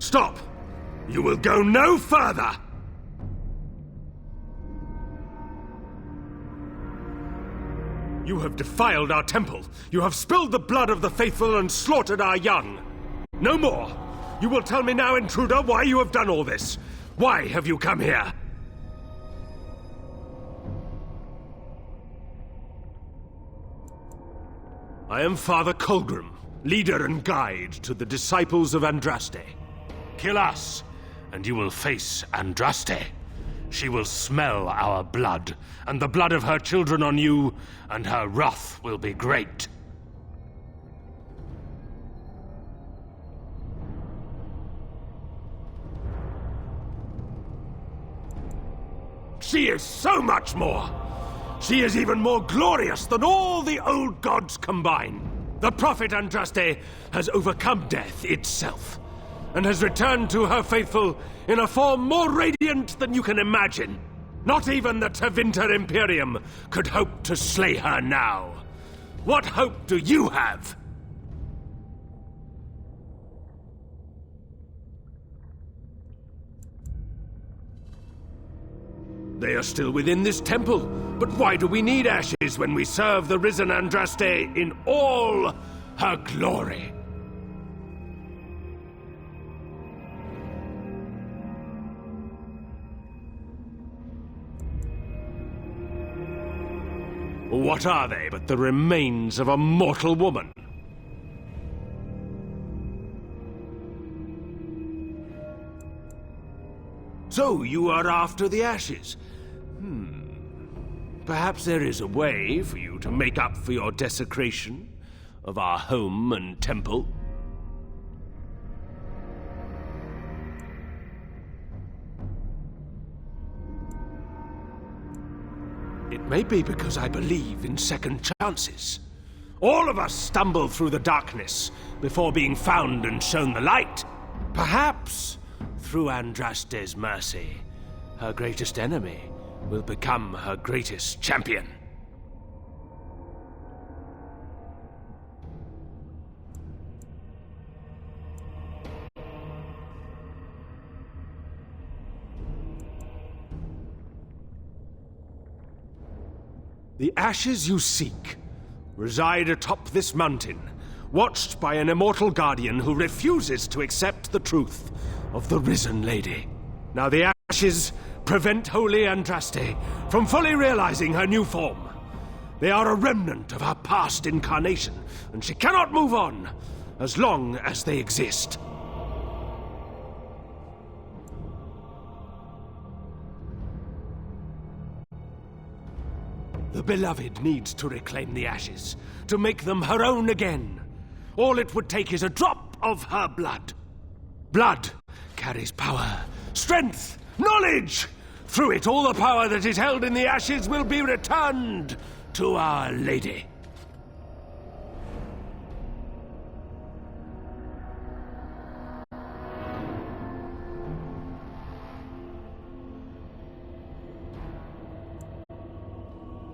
Stop! You will go no further! You have defiled our temple. You have spilled the blood of the faithful and slaughtered our young. No more! You will tell me now, intruder, why you have done all this. Why have you come here? I am Father Colgrim, leader and guide to the disciples of Andraste. Kill us, and you will face Andraste. She will smell our blood, and the blood of her children on you, and her wrath will be great. She is so much more! She is even more glorious than all the old gods combined. The prophet Andraste has overcome death itself, and has returned to her faithful in a form more radiant than you can imagine. Not even the Tevinter Imperium could hope to slay her now. What hope do you have? They are still within this temple, but why do we need ashes when we serve the risen Andraste in all her glory? What are they but the remains of a mortal woman? So you are after the ashes? Perhaps there is a way for you to make up for your desecration of our home and temple? It may be because I believe in second chances. All of us stumble through the darkness before being found and shown the light. Perhaps, through Andraste's mercy, her greatest enemy will become her greatest champion. The ashes you seek reside atop this mountain, watched by an immortal guardian who refuses to accept the truth of the risen lady. Now the ashes prevent Holy Andraste from fully realizing her new form. They are a remnant of her past incarnation, and she cannot move on as long as they exist. The beloved needs to reclaim the ashes, to make them her own again. All it would take is a drop of her blood. Blood carries power, strength, knowledge! Through it, all the power that is held in the ashes will be returned to Our Lady.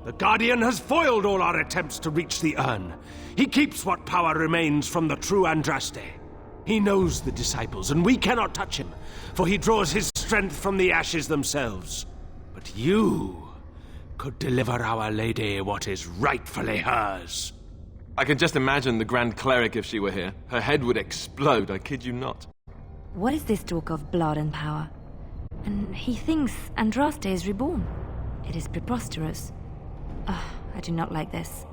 The Guardian has foiled all our attempts to reach the urn. He keeps what power remains from the true Andraste. He knows the disciples, and we cannot touch him, for he draws his strength from the ashes themselves. But you could deliver Our Lady what is rightfully hers. I can just imagine the Grand Cleric if she were here. Her head would explode, I kid you not. What is this talk of blood and power? And he thinks Andraste is reborn. It is preposterous. I do not like this.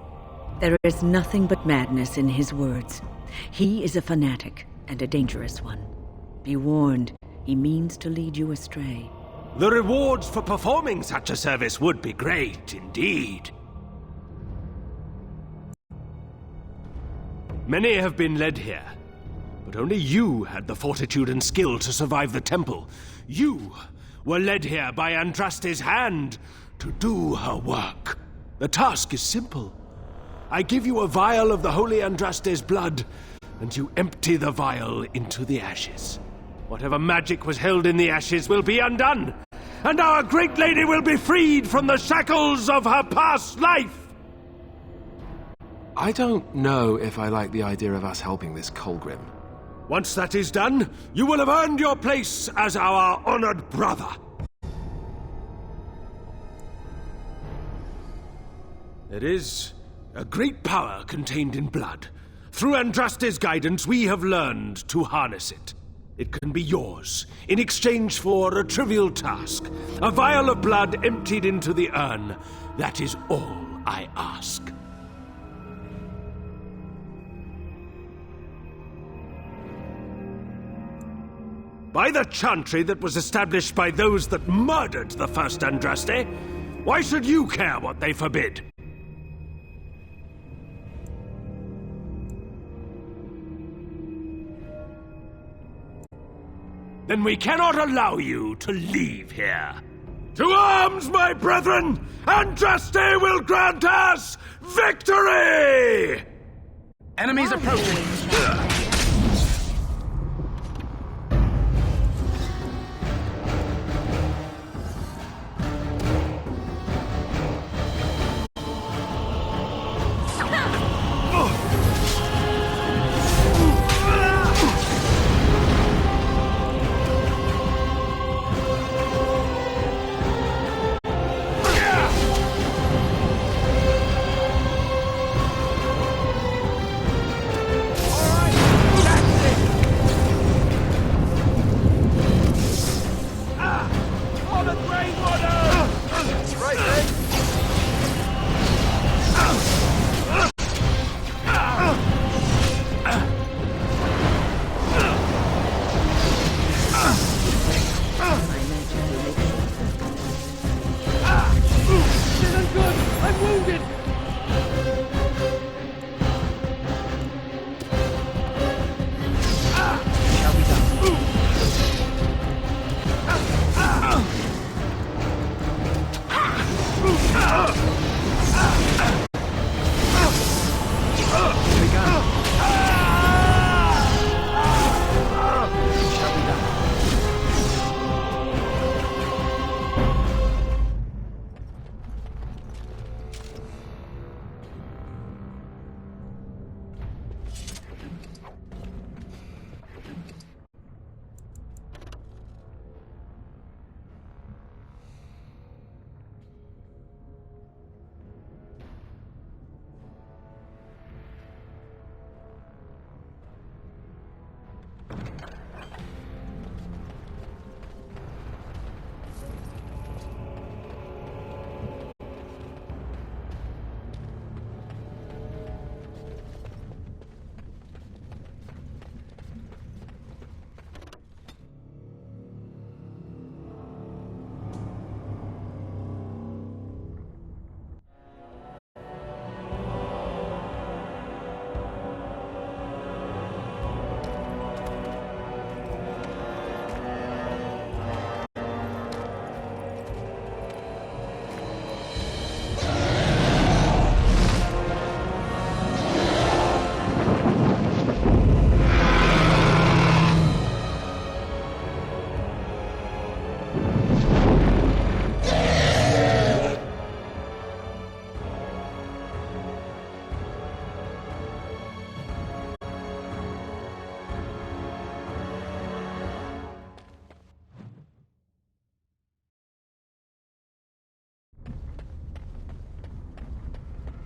There is nothing but madness in his words. He is a fanatic, and a dangerous one. Be warned, he means to lead you astray. The rewards for performing such a service would be great, indeed. Many have been led here, but only you had the fortitude and skill to survive the temple. You were led here by Andraste's hand to do her work. The task is simple. I give you a vial of the Holy Andraste's blood, and you empty the vial into the ashes. Whatever magic was held in the ashes will be undone, and our great lady will be freed from the shackles of her past life! I don't know if I like the idea of us helping this Colgrim. Once that is done, you will have earned your place as our honored brother. There is a great power contained in blood. Through Andraste's guidance, we have learned to harness it. It can be yours, in exchange for a trivial task. A vial of blood emptied into the urn. That is all I ask. By the chantry that was established by those that murdered the first Andraste, why should you care what they forbid? Then we cannot allow you to leave here. To arms, my brethren! Andraste will grant us victory! Enemies approaching!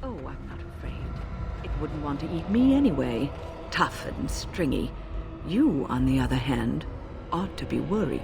Oh, I'm not afraid. It wouldn't want to eat me anyway. Tough and stringy. You, on the other hand, ought to be worried.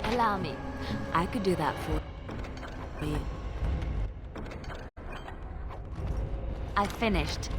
Allow me. I could do that for you. I finished.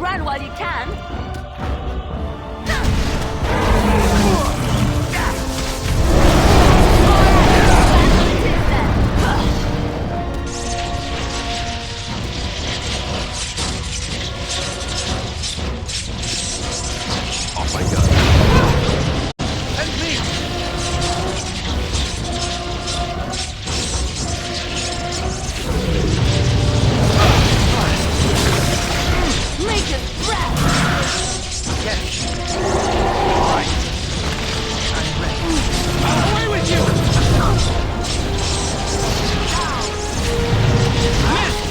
run while you can. Off I go. Help me! Make it breath! Yes. Right. I'm ready. Away with you! Missed!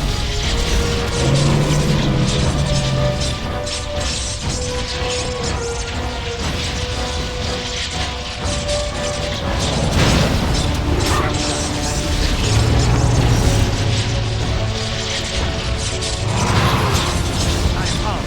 I'm on.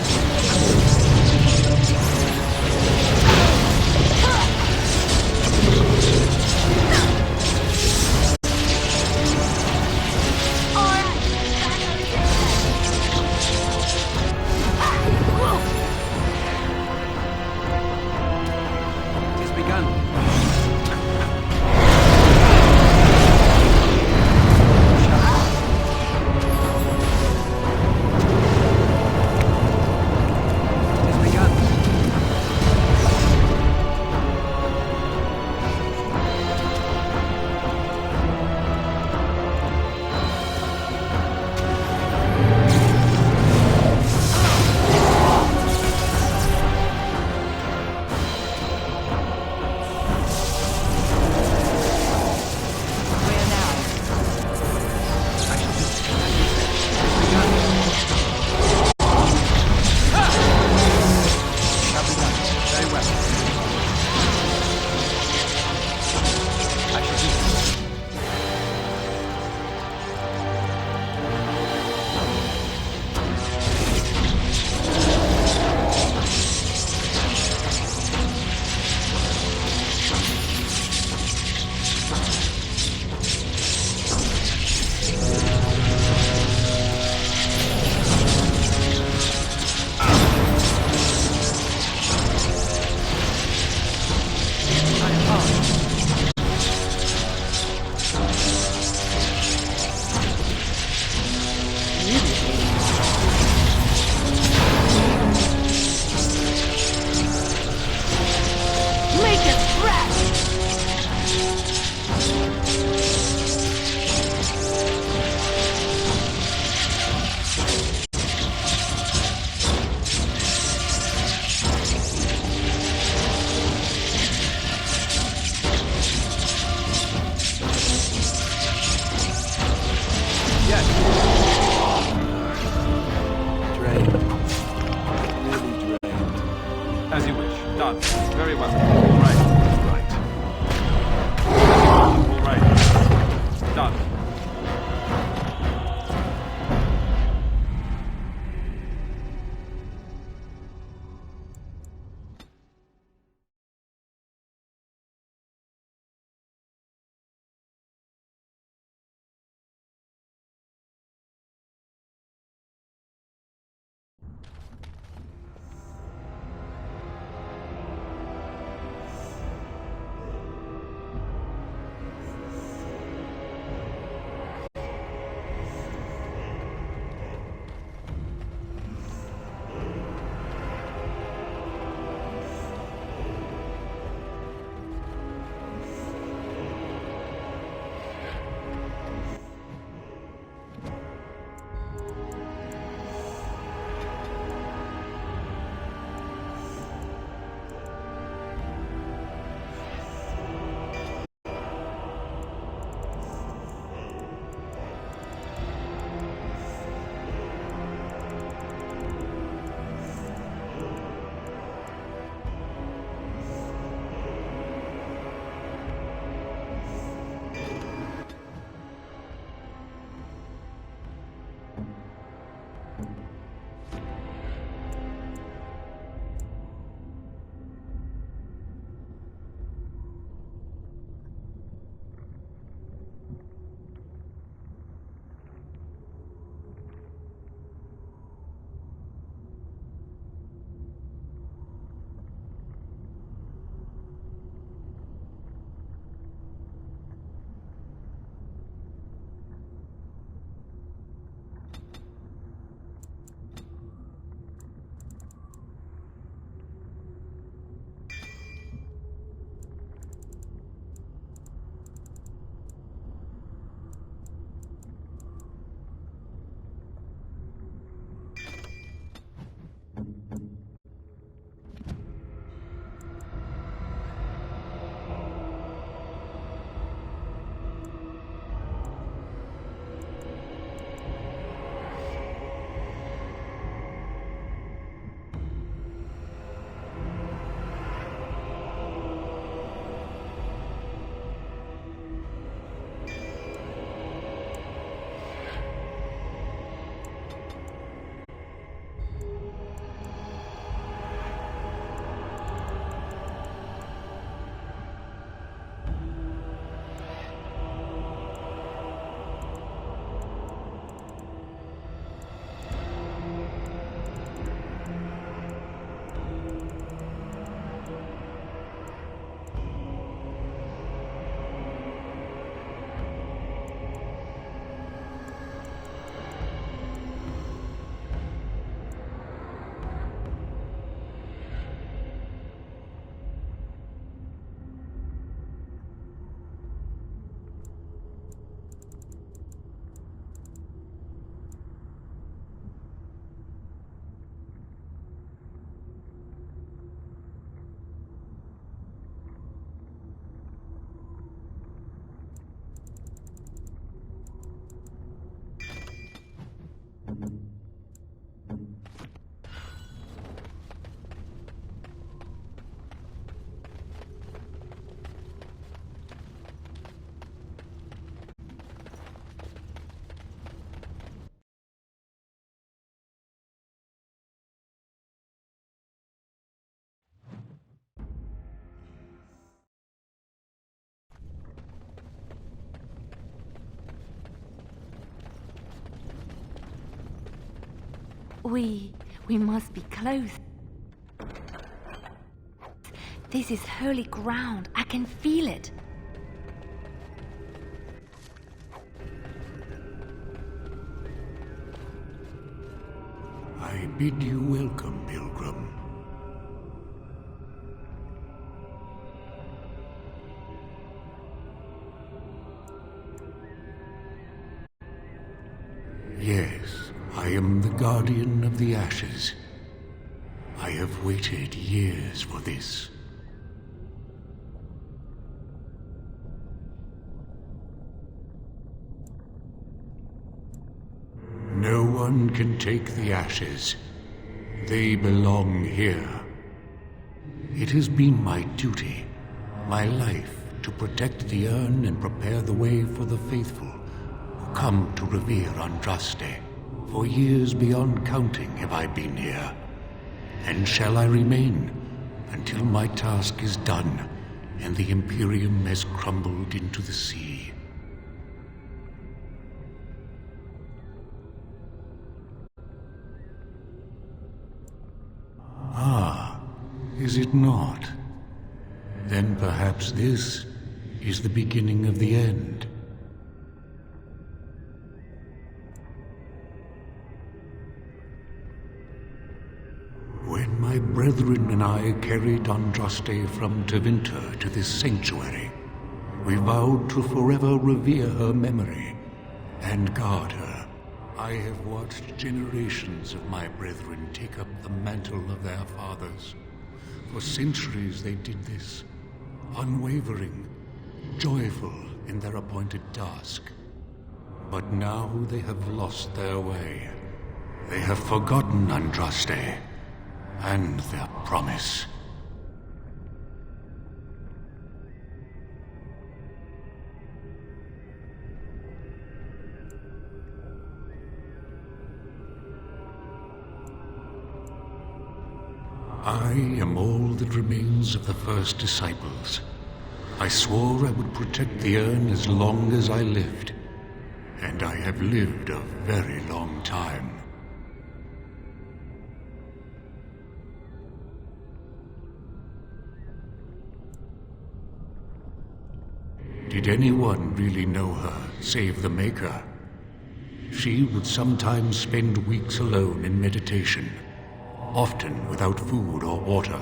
It has begun. It has begun. Where now? I shall do as you said. Begun. Shall be done. Very well. I shall do so. I am on. Make it breath! Yes. Drained. Really drained. As you wish. Done. Very well. All right. All right. Done. We must be close. This is holy ground. I can feel it. I bid you welcome, pilgrim. Yes, I am the guardian of the ashes. I have waited years for this. No one can take the ashes. They belong here. It has been my duty, my life, to protect the urn and prepare the way for the faithful who come to revere Andraste. For years beyond counting have I been here, and shall I remain until my task is done and the Imperium has crumbled into the sea. Ah, is it not? Then perhaps this is the beginning of the end. When my brethren and I carried Andraste from Tevinter to this sanctuary, we vowed to forever revere her memory and guard her. I have watched generations of my brethren take up the mantle of their fathers. For centuries they did this, unwavering, joyful in their appointed task. But now they have lost their way. They have forgotten Andraste and their promise. I am all that remains of the first disciples. I swore I would protect the urn as long as I lived, and I have lived a very long time. Did anyone really know her, save the Maker? She would sometimes spend weeks alone in meditation, often without food or water.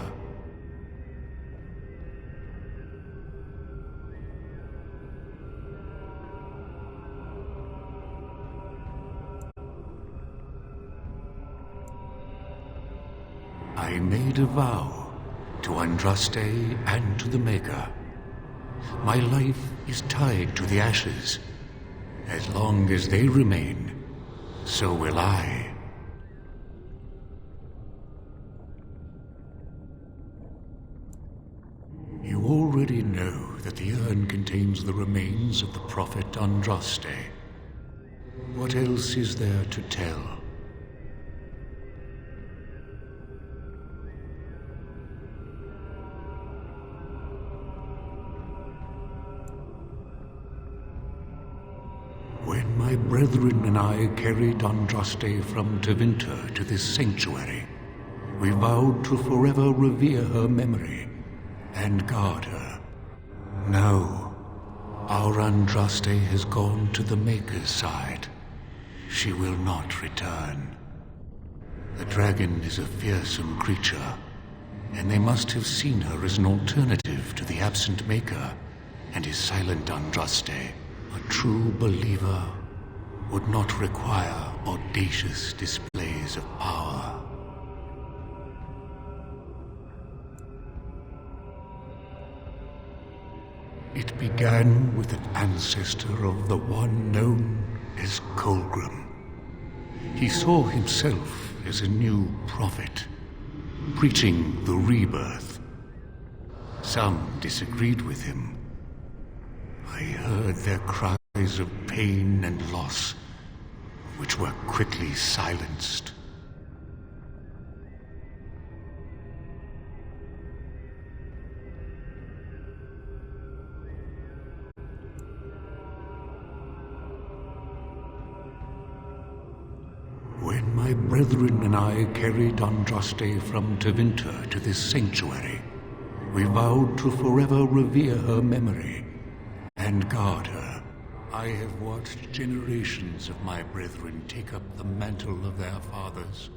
I made a vow to Andraste and to the Maker. My life is tied to the ashes. As long as they remain, so will I. You already know that the urn contains the remains of the prophet Andraste. What else is there to tell? When my brethren and I carried Andraste from Tevinter to this sanctuary, we vowed to forever revere her memory and guard her. No, our Andraste has gone to the Maker's side. She will not return. The dragon is a fearsome creature, and they must have seen her as an alternative to the absent Maker and his silent Andraste. A true believer would not require audacious displays of power. It began with an ancestor of the one known as Colgrim. He saw himself as a new prophet, preaching the rebirth. Some disagreed with him. I heard their cries of pain and loss, which were quickly silenced. When When my brethren and I carried Andraste from Tevinter to this sanctuary, we vowed to forever revere her memory and guard her. I have watched generations of my brethren take up the mantle of their fathers.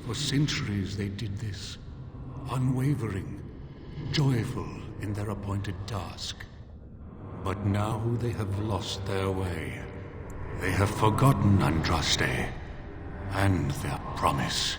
For centuries they did this, unwavering, joyful in their appointed task. But now they have lost their way. They have forgotten Andraste and their promise.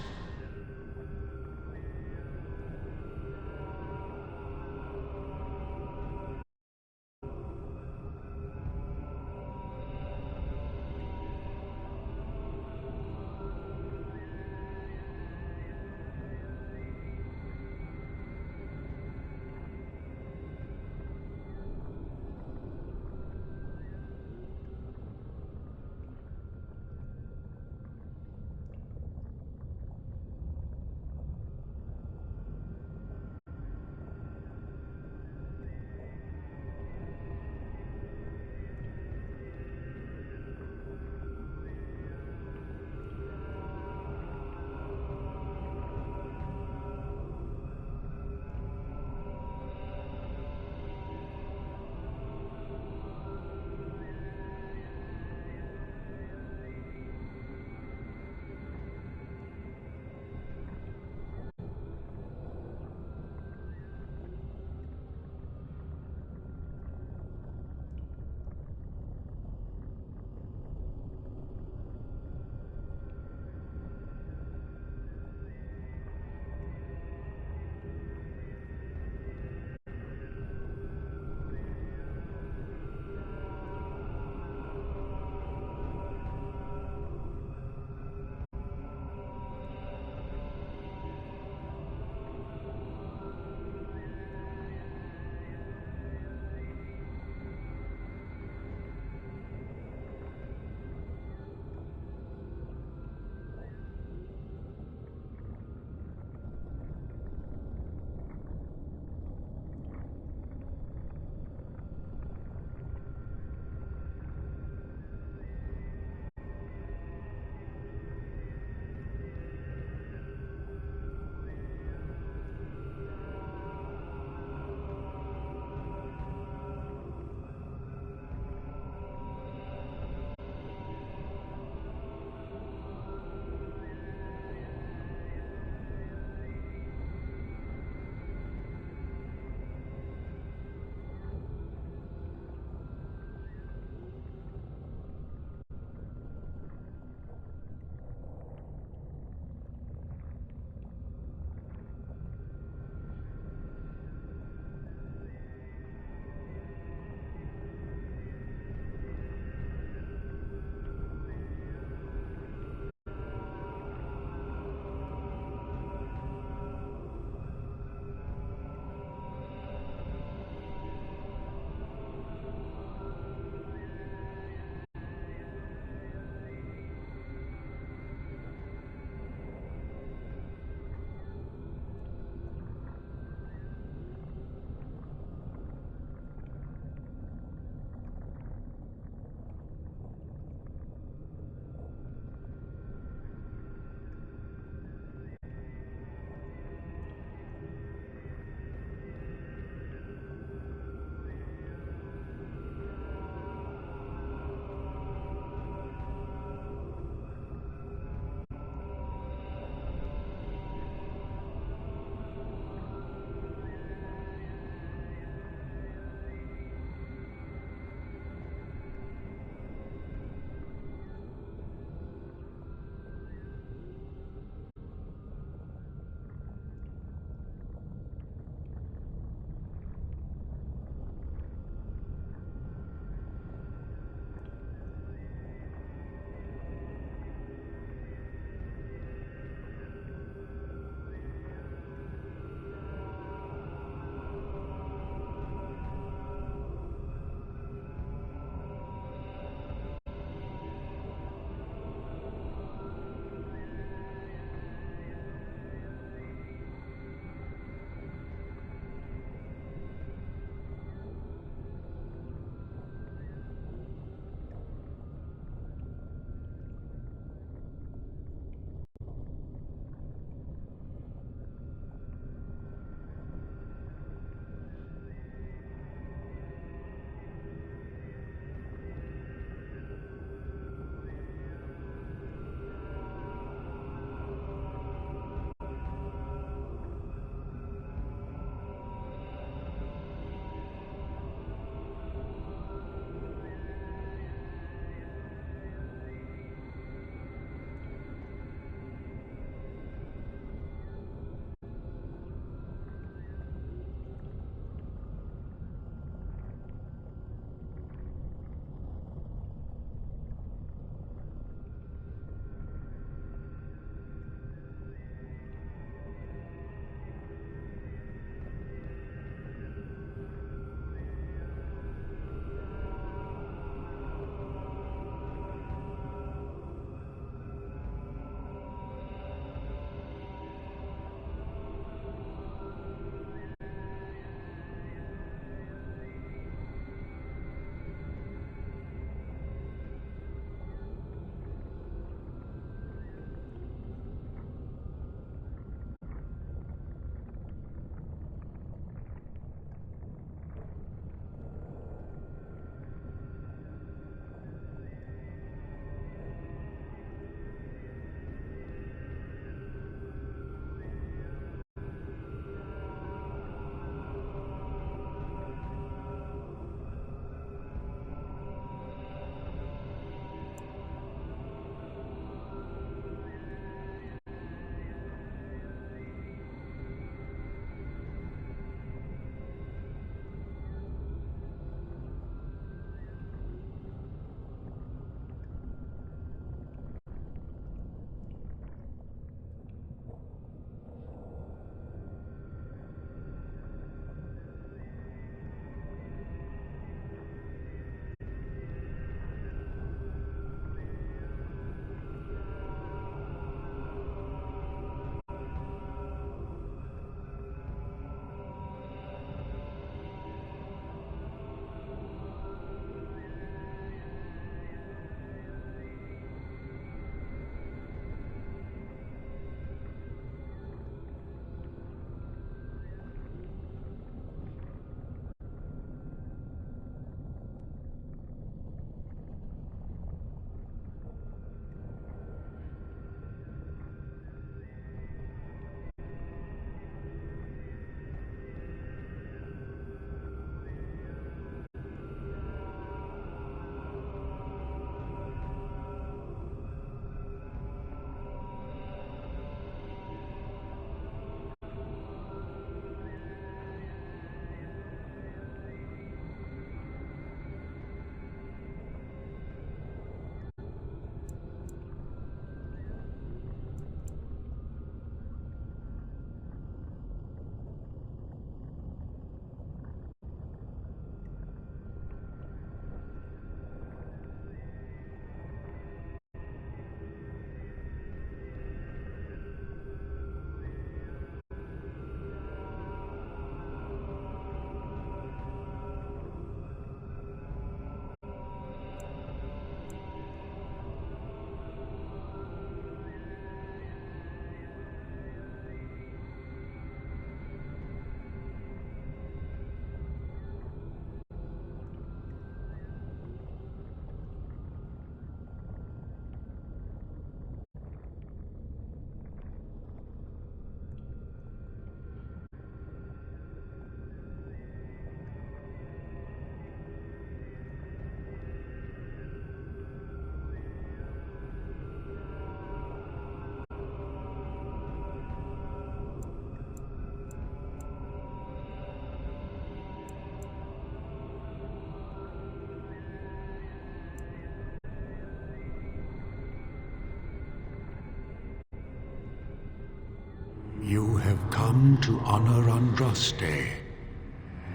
You have come to honor Andraste,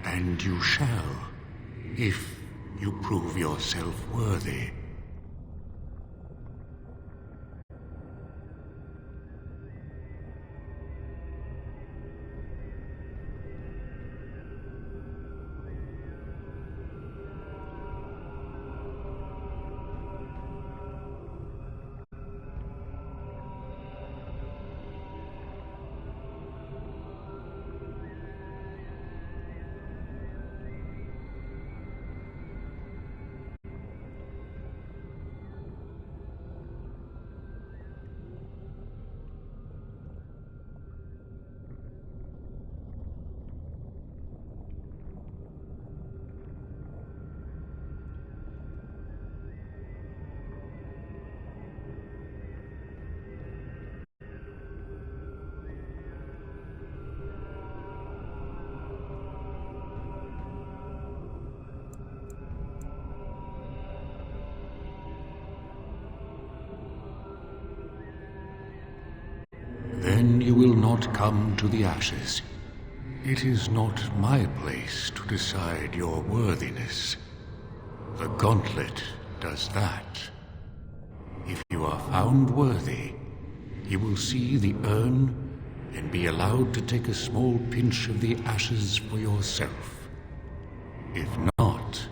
and you shall, if you prove yourself worthy. Then you will not come to the ashes. It is not my place to decide your worthiness. The gauntlet does that. If you are found worthy, you will see the urn and be allowed to take a small pinch of the ashes for yourself. If not,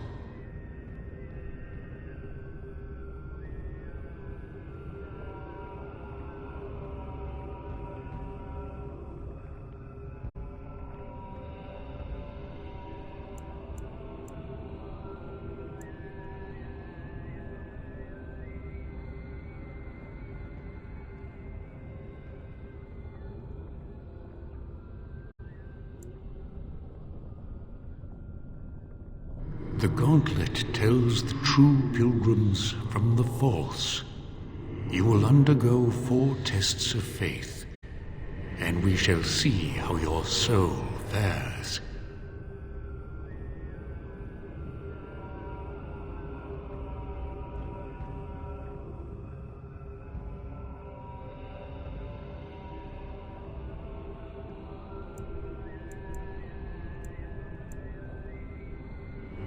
the gauntlet tells the true pilgrims from the false. You will undergo 4 tests of faith, and we shall see how your soul fares.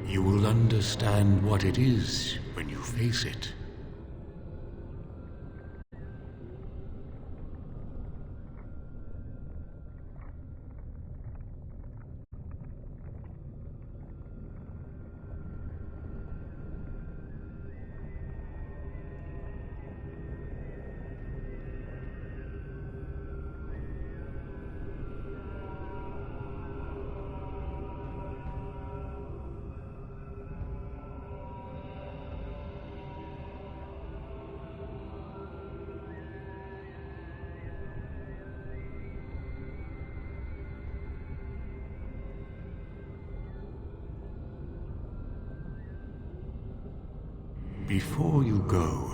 You will understand what it is when you face it. Before you go,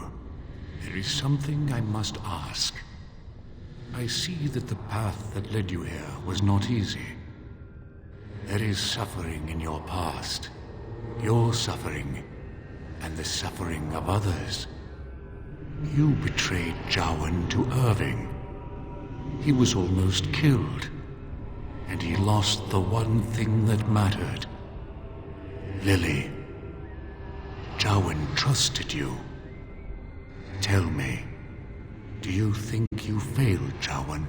there is something I must ask. I see that the path that led you here was not easy. There is suffering in your past, your suffering, and the suffering of others. You betrayed Jowan to Irving. He was almost killed, and he lost the one thing that mattered. Lily. Jowan trusted you. Tell me, do you think you failed Jowan?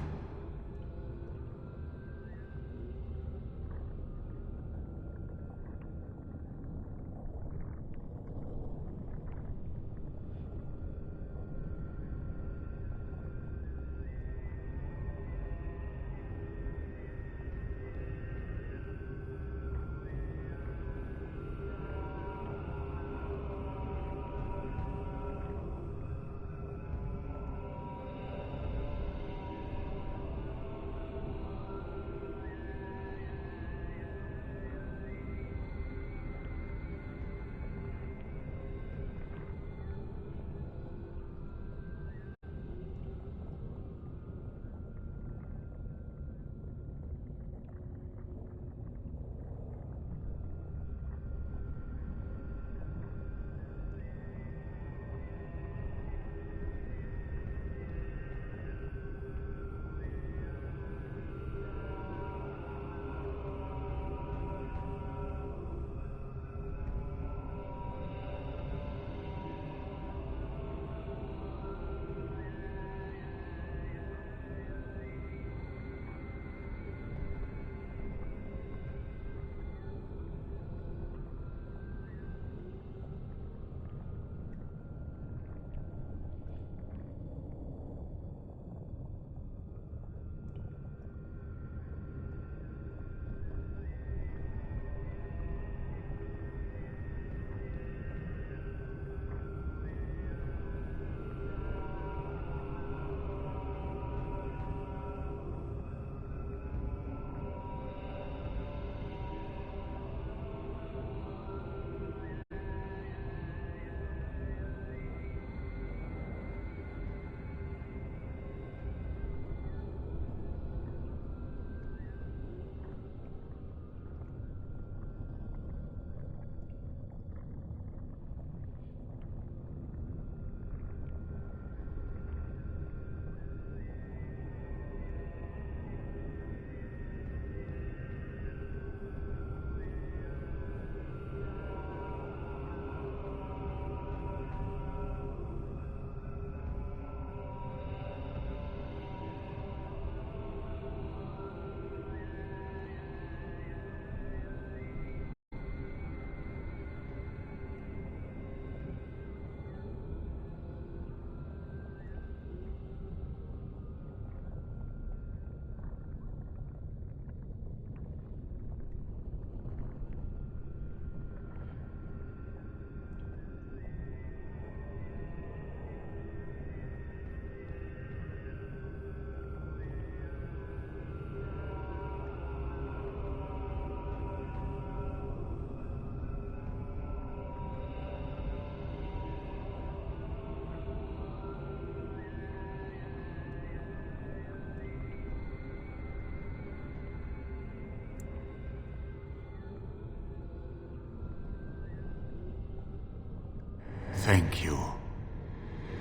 Thank you.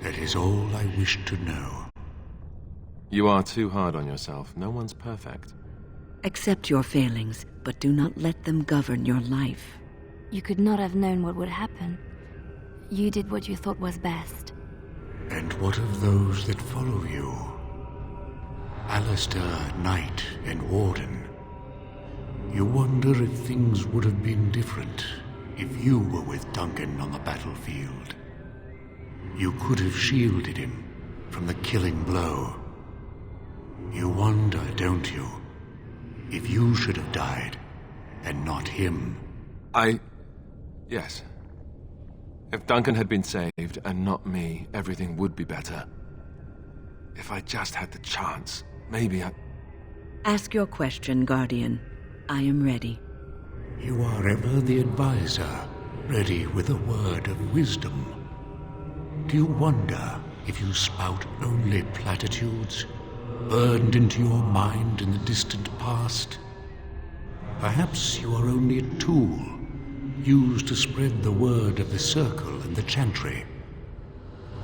That is all I wish to know. You are too hard on yourself. No one's perfect. Accept your failings, but do not let them govern your life. You could not have known what would happen. You did what you thought was best. And what of those that follow you? Alistair, Knight, and Warden. You wonder if things would have been different if you were with Duncan on the battlefield. You could have shielded him from the killing blow. You wonder, don't you, if you should have died and not him? Yes. If Duncan had been saved and not me, everything would be better. If I just had the chance, maybe I... Ask your question, Guardian. I am ready. You are ever the advisor, ready with a word of wisdom. Do you wonder if you spout only platitudes, burned into your mind in the distant past? Perhaps you are only a tool, used to spread the word of the Circle and the Chantry.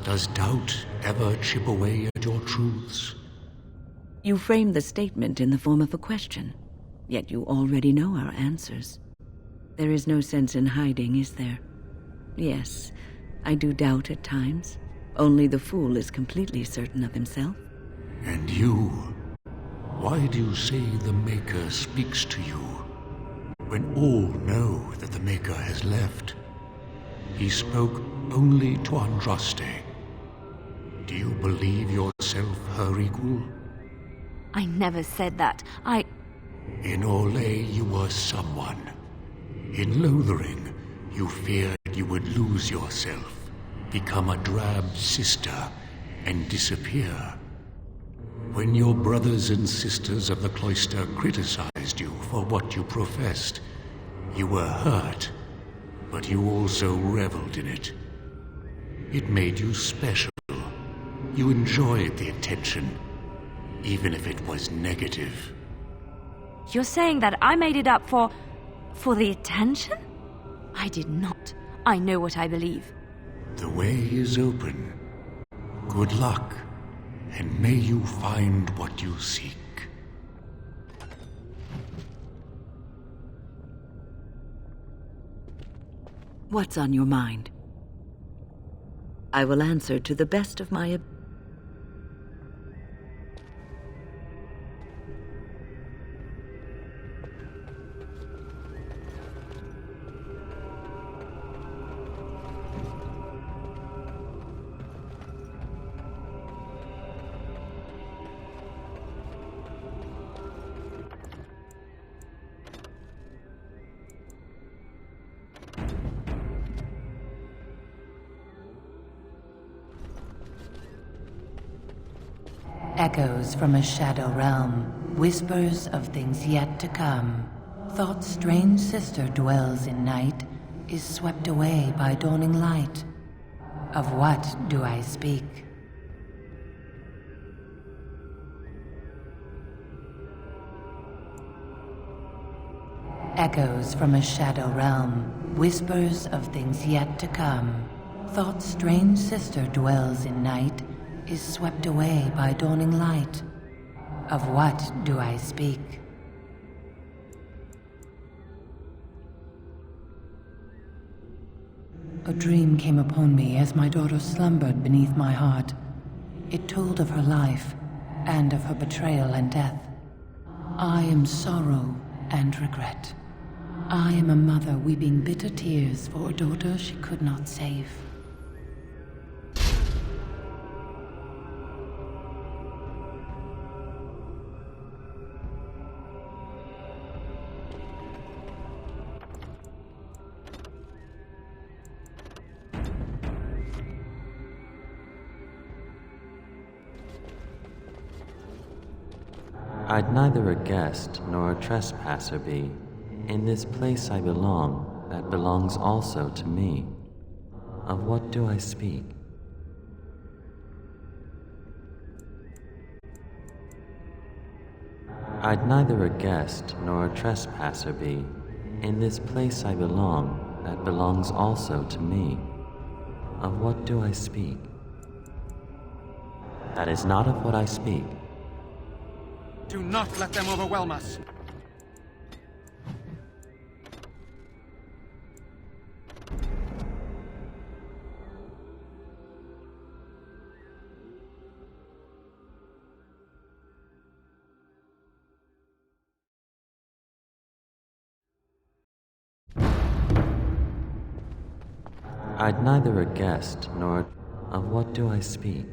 Does doubt ever chip away at your truths? You framed the statement in the form of a question, yet you already know our answers. There is no sense in hiding, is there? Yes, I do doubt at times. Only the fool is completely certain of himself. And you? Why do you say the Maker speaks to you, when all know that the Maker has left? He spoke only to Andraste. Do you believe yourself her equal? I never said that. In Orlais you were someone. In Lothering, you feared you would lose yourself, become a drab sister, and disappear. When your brothers and sisters of the cloister criticized you for what you professed, you were hurt, but you also reveled in it. It made you special. You enjoyed the attention, even if it was negative. You're saying that I made it up for the attention? I did not. I know what I believe. The way is open. Good luck, and may you find what you seek. What's on your mind? I will answer to the best of my ability. Echoes from a shadow realm, whispers of things yet to come. Thought's strange sister dwells in night, is swept away by dawning light. Of what do I speak? Echoes from a shadow realm, whispers of things yet to come. Thought's strange sister dwells in night, is swept away by dawning light. Of what do I speak? A dream came upon me as my daughter slumbered beneath my heart. It told of her life, and of her betrayal and death. I am sorrow and regret. I am a mother weeping bitter tears for a daughter she could not save. I'd neither a guest nor a trespasser be. In this place I belong, that belongs also to me. Of what do I speak? I'd neither a guest nor a trespasser be. In this place I belong, that belongs also to me. Of what do I speak? That is not of what I speak. Do not let them overwhelm us. I'd neither a guest nor of what do I speak.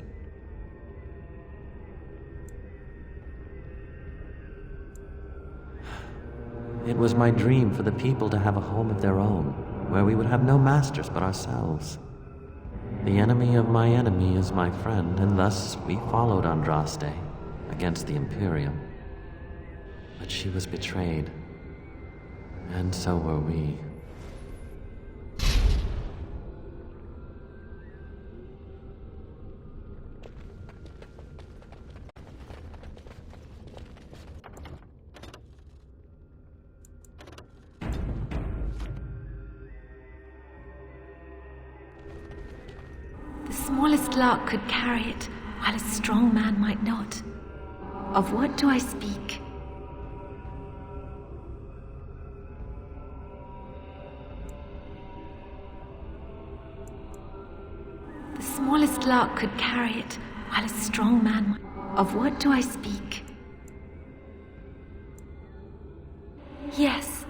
It was my dream for the people to have a home of their own, where we would have no masters but ourselves. The enemy of my enemy is my friend, and thus we followed Andraste against the Imperium. But she was betrayed, and so were we. The smallest lark could carry it, while a strong man might not. Of what do I speak? The smallest lark could carry it, while a strong man might. Of what do I speak? Yes,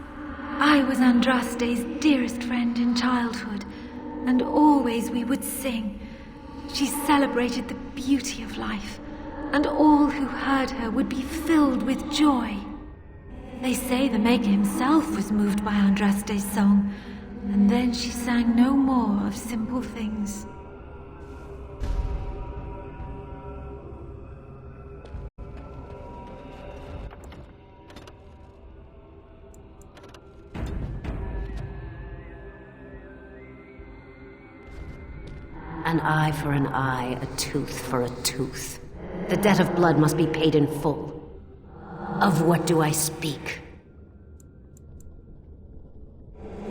I was Andraste's dearest friend in childhood, and always we would sing. She celebrated the beauty of life, and all who heard her would be filled with joy. They say the Maker himself was moved by Andraste's song, and then she sang no more of simple things. An eye for an eye, a tooth for a tooth. The debt of blood must be paid in full. Of what do I speak?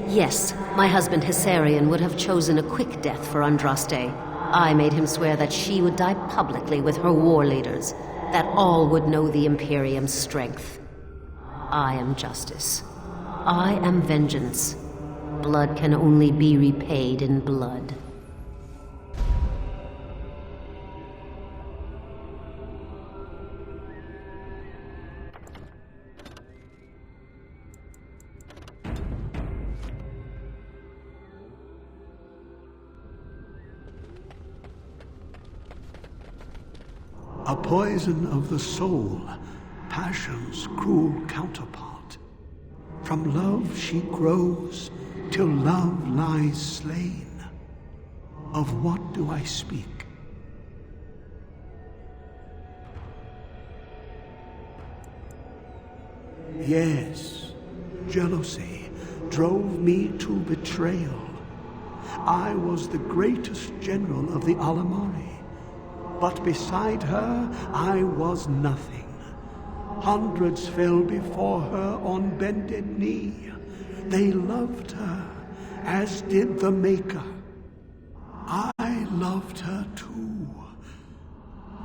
Yes, my husband Hessarian would have chosen a quick death for Andraste. I made him swear that she would die publicly with her war leaders, that all would know the Imperium's strength. I am justice. I am vengeance. Blood can only be repaid in blood. A poison of the soul, passion's cruel counterpart. From love she grows, till love lies slain. Of what do I speak? Yes, jealousy drove me to betrayal. I was the greatest general of the Alamari. But beside her, I was nothing. Hundreds fell before her on bended knee. They loved her, as did the Maker. I loved her too.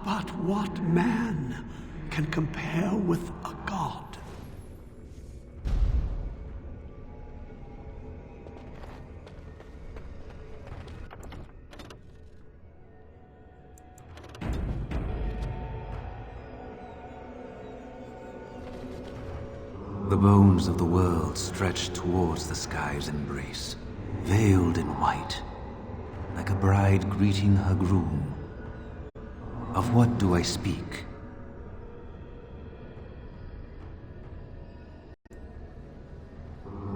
But what man can compare with a god? The bones of the world stretched towards the sky's embrace, veiled in white, like a bride greeting her groom. Of what do I speak?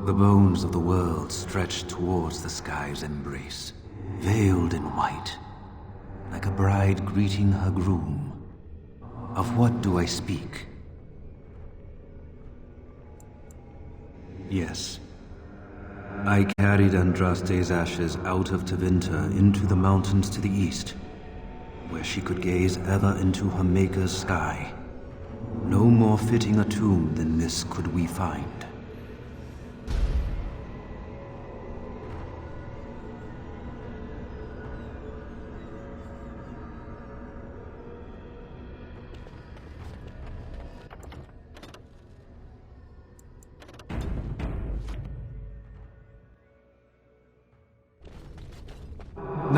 The bones of the world stretched towards the sky's embrace, veiled in white, like a bride greeting her groom. Of what do I speak? Yes. I carried Andraste's ashes out of Tevinter into the mountains to the east, where she could gaze ever into her Maker's sky. No more fitting a tomb than this could we find.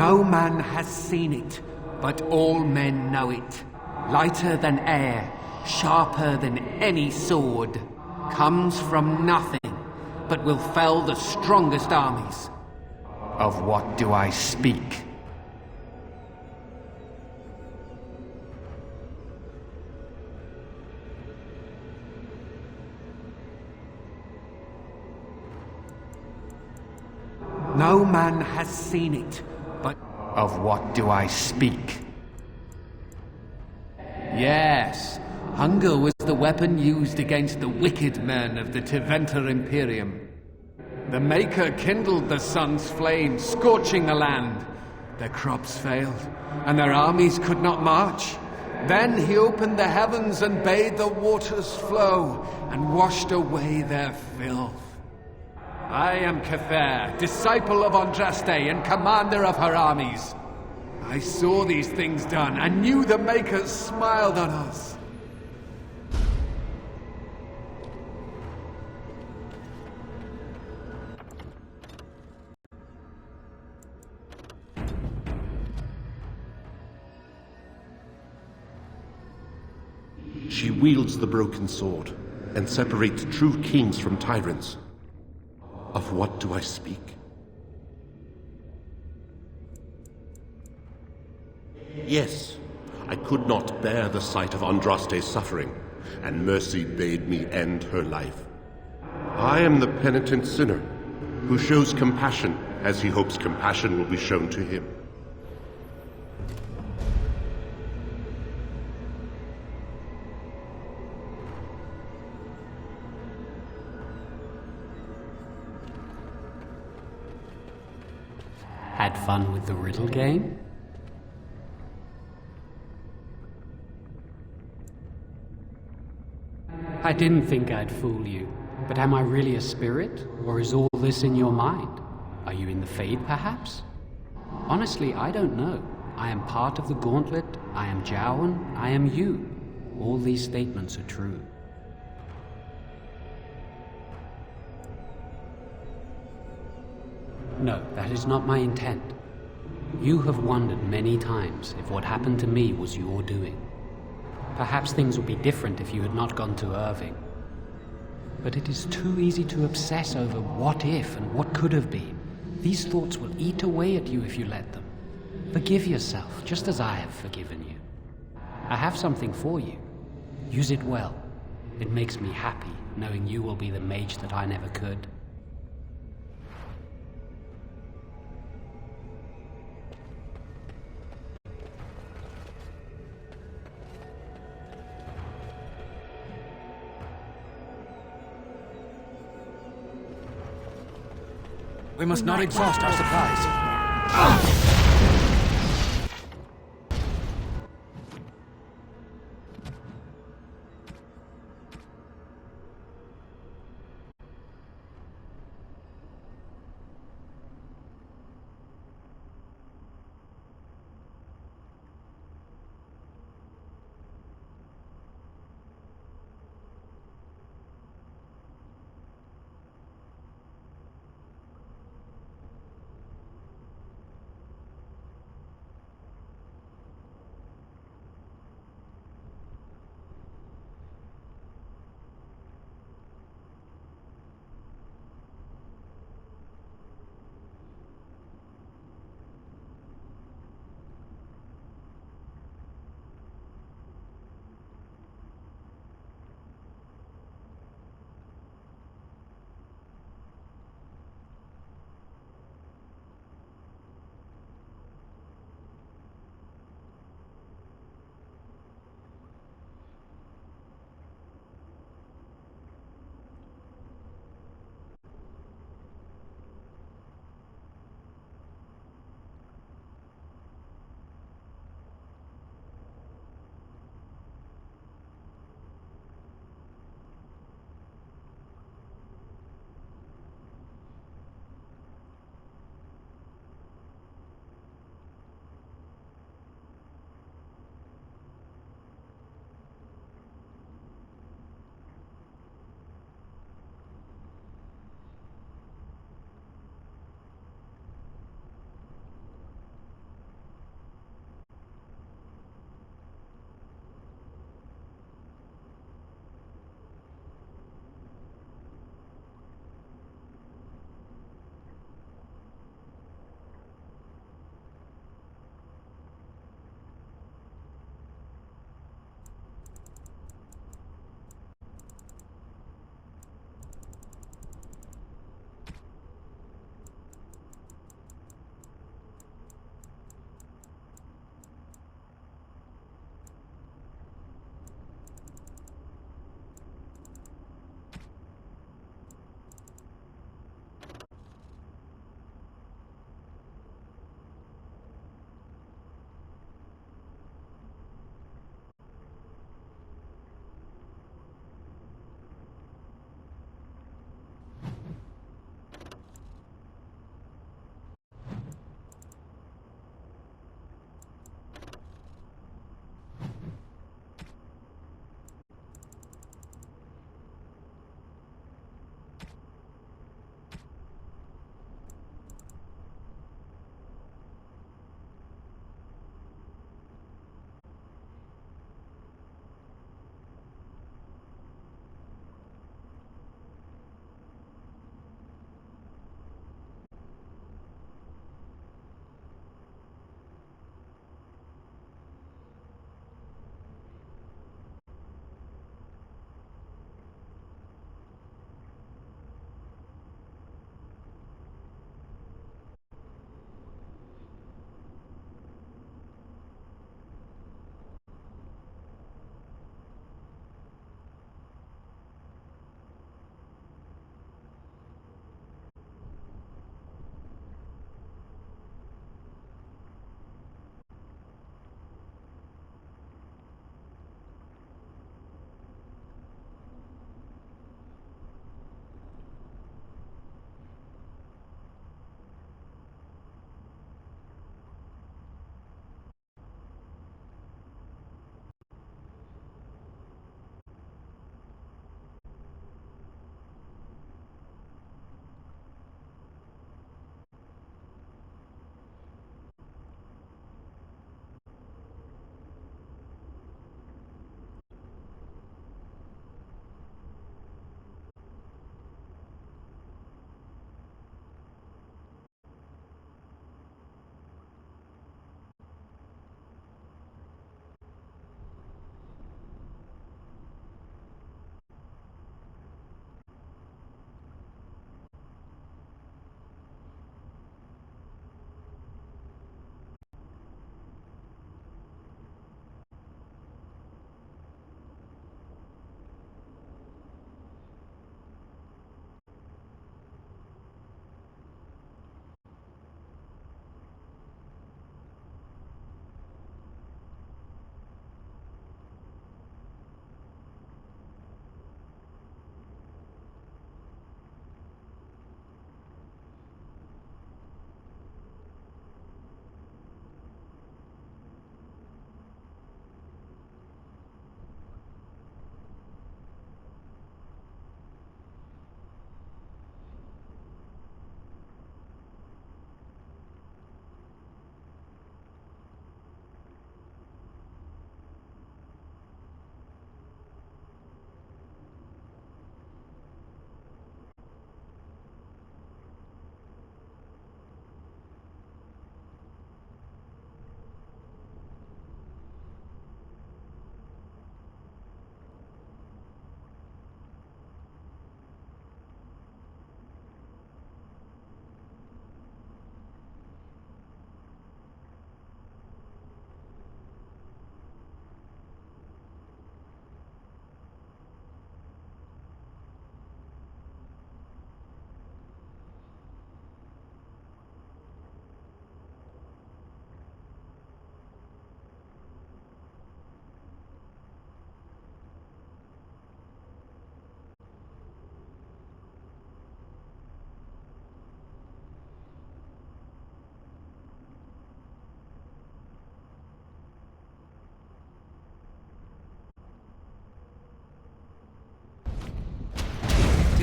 No man has seen it, but all men know it. Lighter than air, sharper than any sword. Comes from nothing, but will fell the strongest armies. Of what do I speak? No man has seen it, but of what do I speak? Yes, hunger was the weapon used against the wicked men of the Tevinter Imperium. The Maker kindled the sun's flame, scorching the land. Their crops failed, and their armies could not march. Then he opened the heavens and bade the waters flow, and washed away their filth. I am Cather, disciple of Andraste and commander of her armies. I saw these things done and knew the Makers smiled on us. She wields the broken sword and separates true kings from tyrants. Of what do I speak? Yes, I could not bear the sight of Andraste's suffering, and mercy bade me end her life. I am the penitent sinner, who shows compassion as he hopes compassion will be shown to him. Had fun with the riddle game? I didn't think I'd fool you, but am I really a spirit, or is all this in your mind? Are you in the Fade, perhaps? Honestly, I don't know. I am part of the Gauntlet, I am Jowan, I am you. All these statements are true. No, that is not my intent. You have wondered many times if what happened to me was your doing. Perhaps things would be different if you had not gone to Irving. But it is too easy to obsess over what if and what could have been. These thoughts will eat away at you if you let them. Forgive yourself, just as I have forgiven you. I have something for you. Use it well. It makes me happy, knowing you will be the mage that I never could. We must not exhaust our supplies.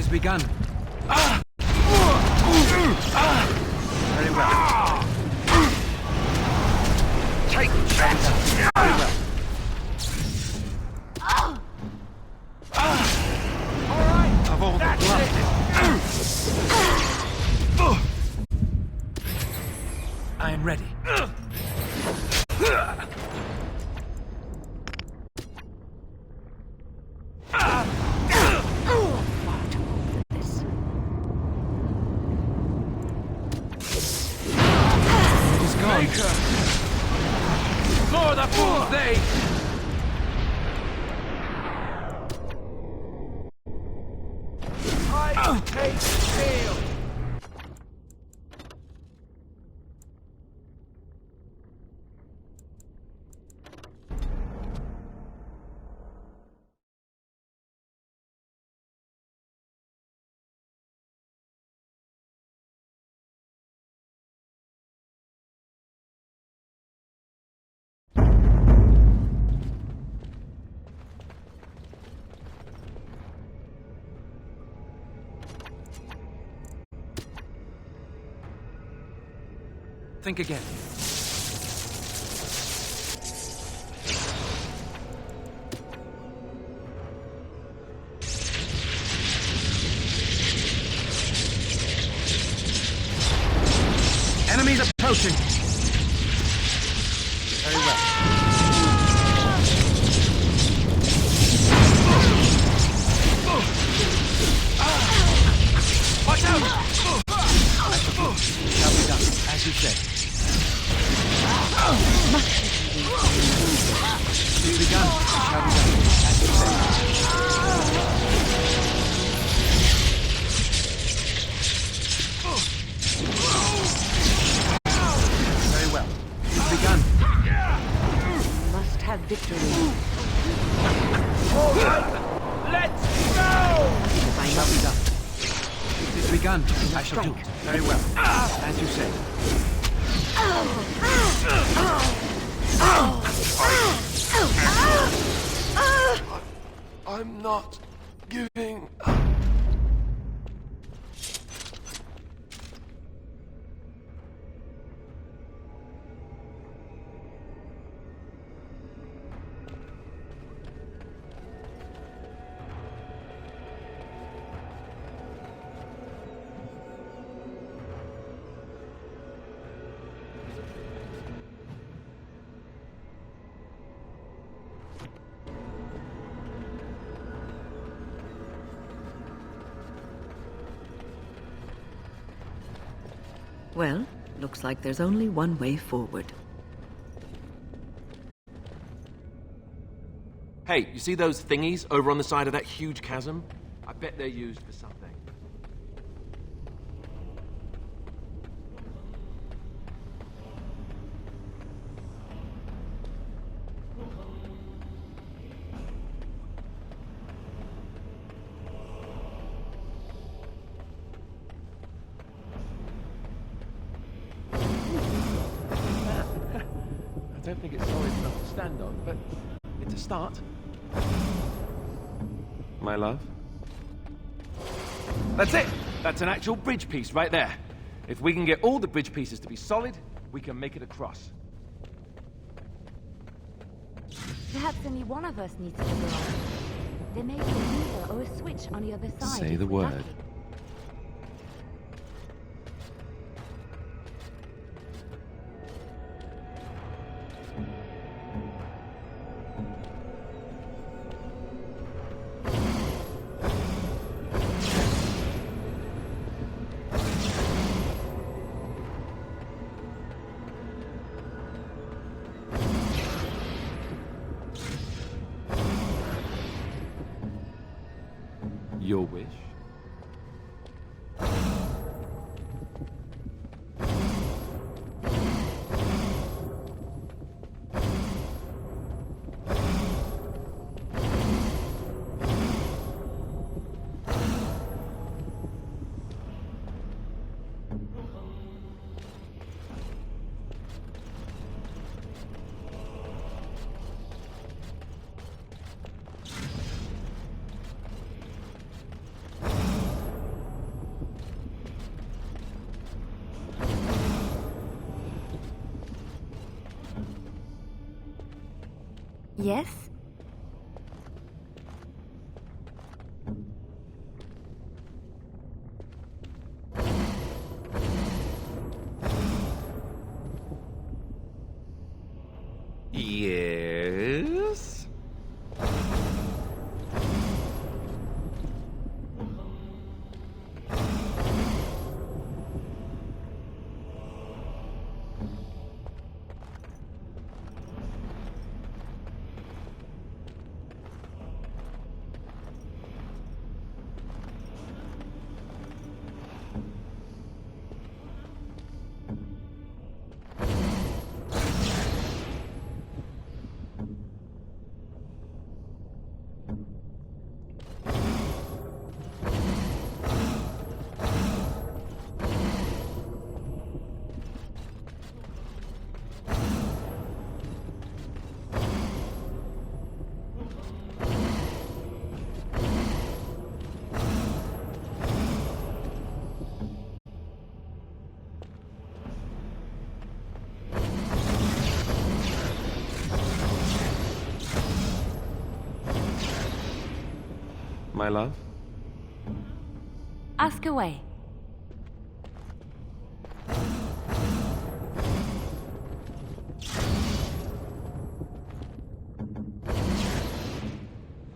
has begun. Very well. Take that. Very well. All right. Of all the blood. I am ready. For the fools they! I take sail! Think again. Enemies approaching. Very well. Watch out! Shall be done, as you say. You've begun. Shall be done, as you say. Very well. You've begun. Must have victory. All right, let's go! Shall be done. It is begun. I shall do it. Very well. As you say. I'm not giving up. Well, looks like there's only one way forward. Hey, you see those thingies over on the side of that huge chasm? I bet they're used for something. I don't think it's solid enough to stand on, but it's a start. My love? That's it! That's an actual bridge piece right there. If we can get all the bridge pieces to be solid, we can make it across. Perhaps only one of us needs to go on. There may be a lever or a switch on the other side. Say the word. Your wish? Yes? Yes? My love? Ask away.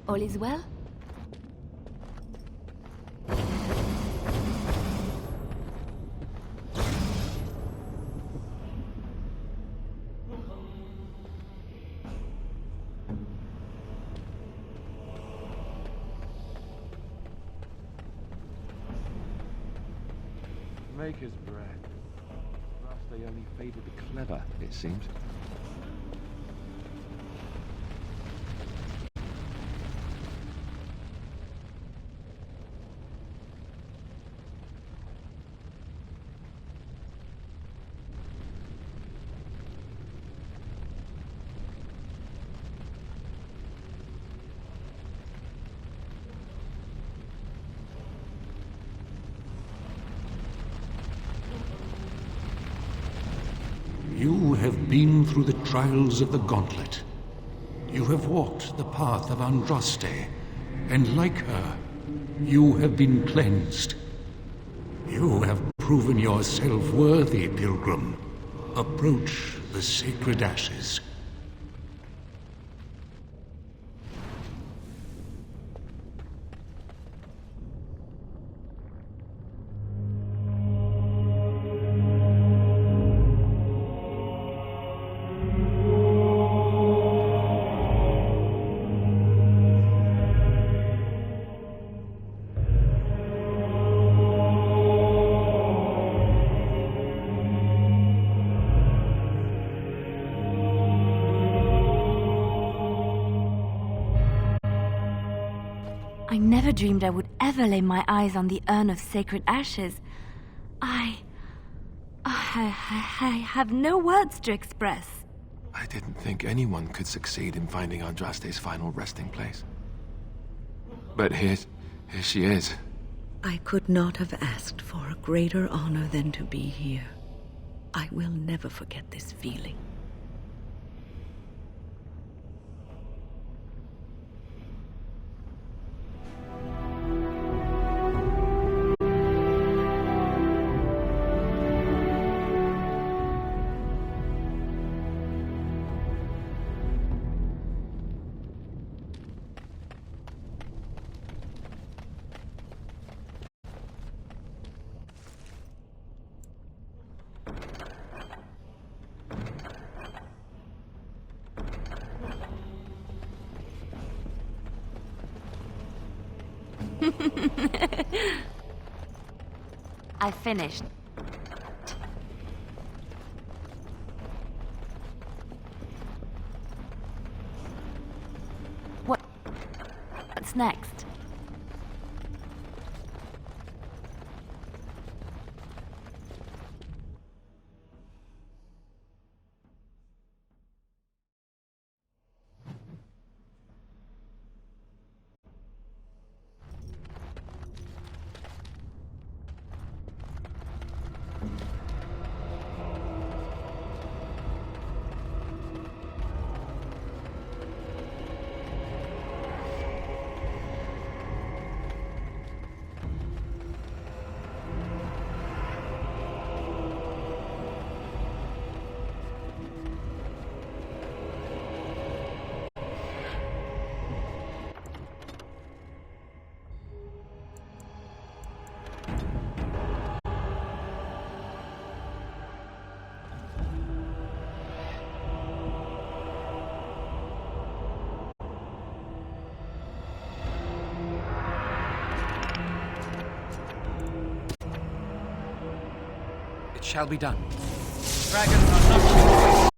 All is well? Maker's bread. Perhaps they only favored the clever, it seems. You have been through the trials of the Gauntlet. You have walked the path of Andraste, and like her, you have been cleansed. You have proven yourself worthy, Pilgrim. Approach the sacred ashes. I never dreamed I would ever lay my eyes on the urn of sacred ashes. I have no words to express. I didn't think anyone could succeed in finding Andraste's final resting place. But here she is. I could not have asked for a greater honor than to be here. I will never forget this feeling. I finished. What's next? shall be done. Dragons are not...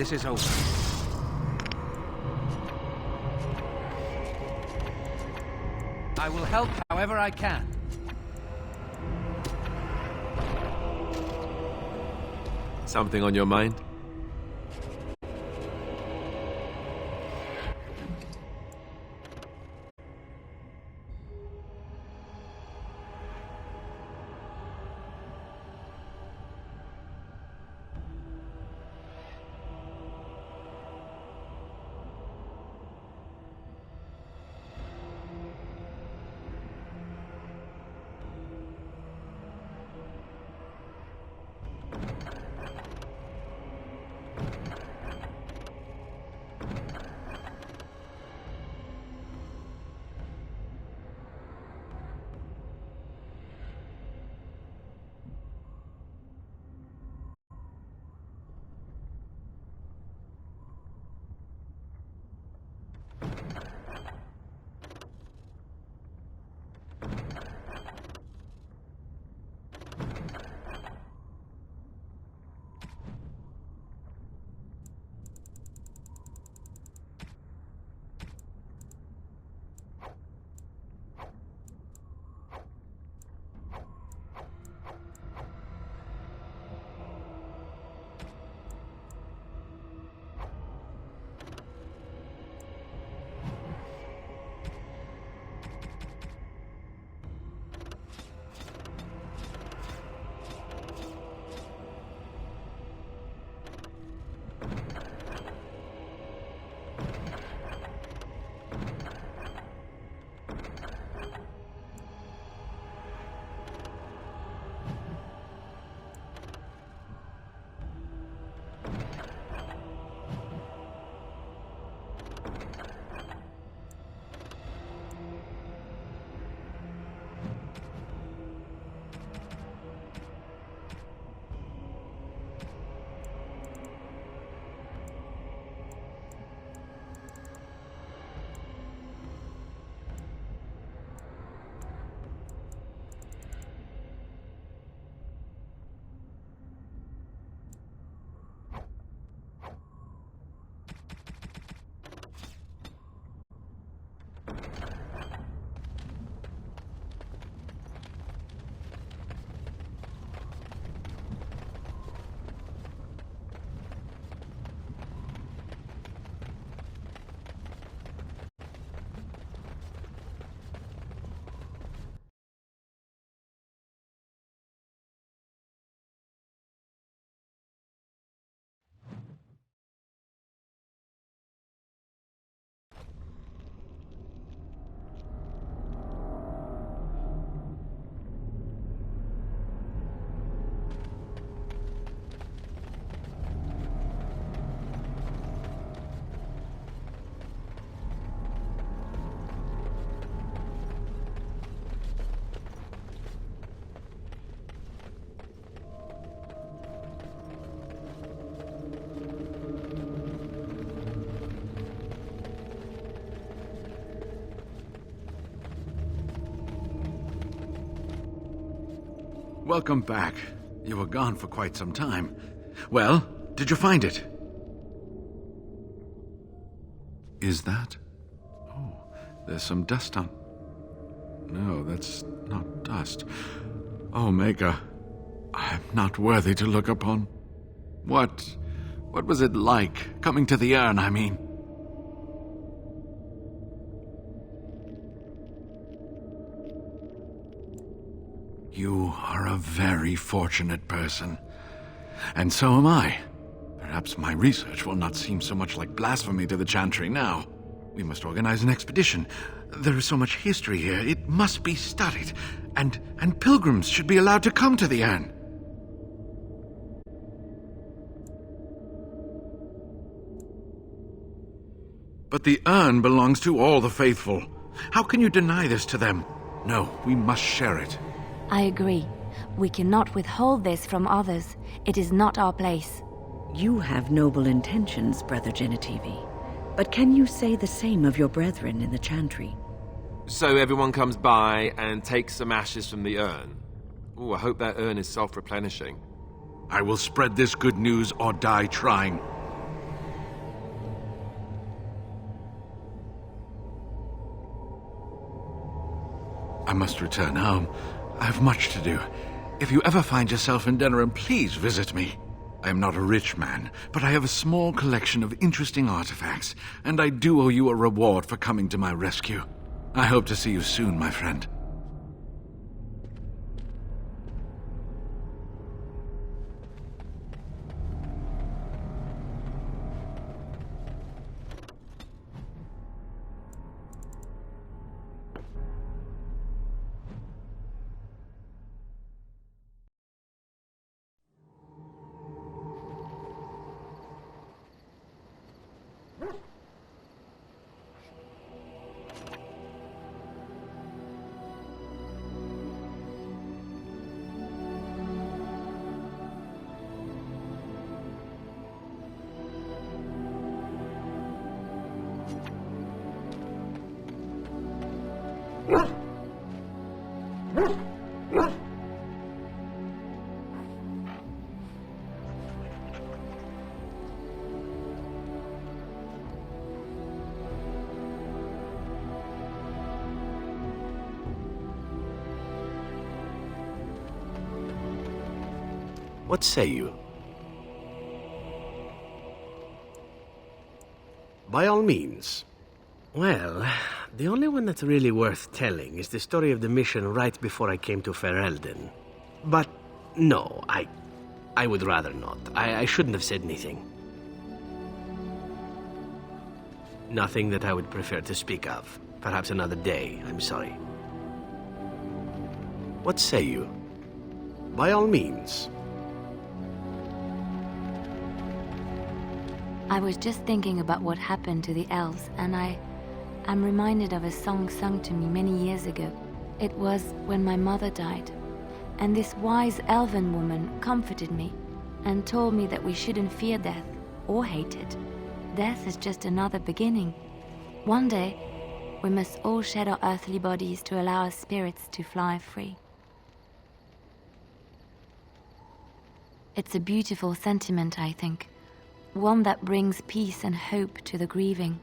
this is over. I will help however I can. Something on your mind? Welcome back. You were gone for quite some time. Well, did you find it? Is that? Oh, there's some dust on... No, that's not dust. Oh, Maker, I'm not worthy to look upon. What was it like, coming to the urn, I mean? You are a very fortunate person. And so am I. Perhaps my research will not seem so much like blasphemy to the Chantry now. We must organize an expedition. There is so much history here, it must be studied. And pilgrims should be allowed to come to the urn. But the urn belongs to all the faithful. How can you deny this to them? No, we must share it. I agree. We cannot withhold this from others. It is not our place. You have noble intentions, Brother Genitivi. But can you say the same of your brethren in the Chantry? So everyone comes by and takes some ashes from the urn. Ooh, I hope that urn is self-replenishing. I will spread this good news or die trying. I must return home. I have much to do. If you ever find yourself in Denerim, please visit me. I am not a rich man, but I have a small collection of interesting artifacts, and I do owe you a reward for coming to my rescue. I hope to see you soon, my friend. What say you? By all means. Well, the only one that's really worth telling is the story of the mission right before I came to Ferelden. But no, I would rather not. I shouldn't have said anything. Nothing that I would prefer to speak of. Perhaps another day, I'm sorry. What say you? By all means. I was just thinking about what happened to the elves, and I'm reminded of a song sung to me many years ago. It was when my mother died, and this wise elven woman comforted me and told me that we shouldn't fear death or hate it. Death is just another beginning. One day, we must all shed our earthly bodies to allow our spirits to fly free. It's a beautiful sentiment, I think. One that brings peace and hope to the grieving.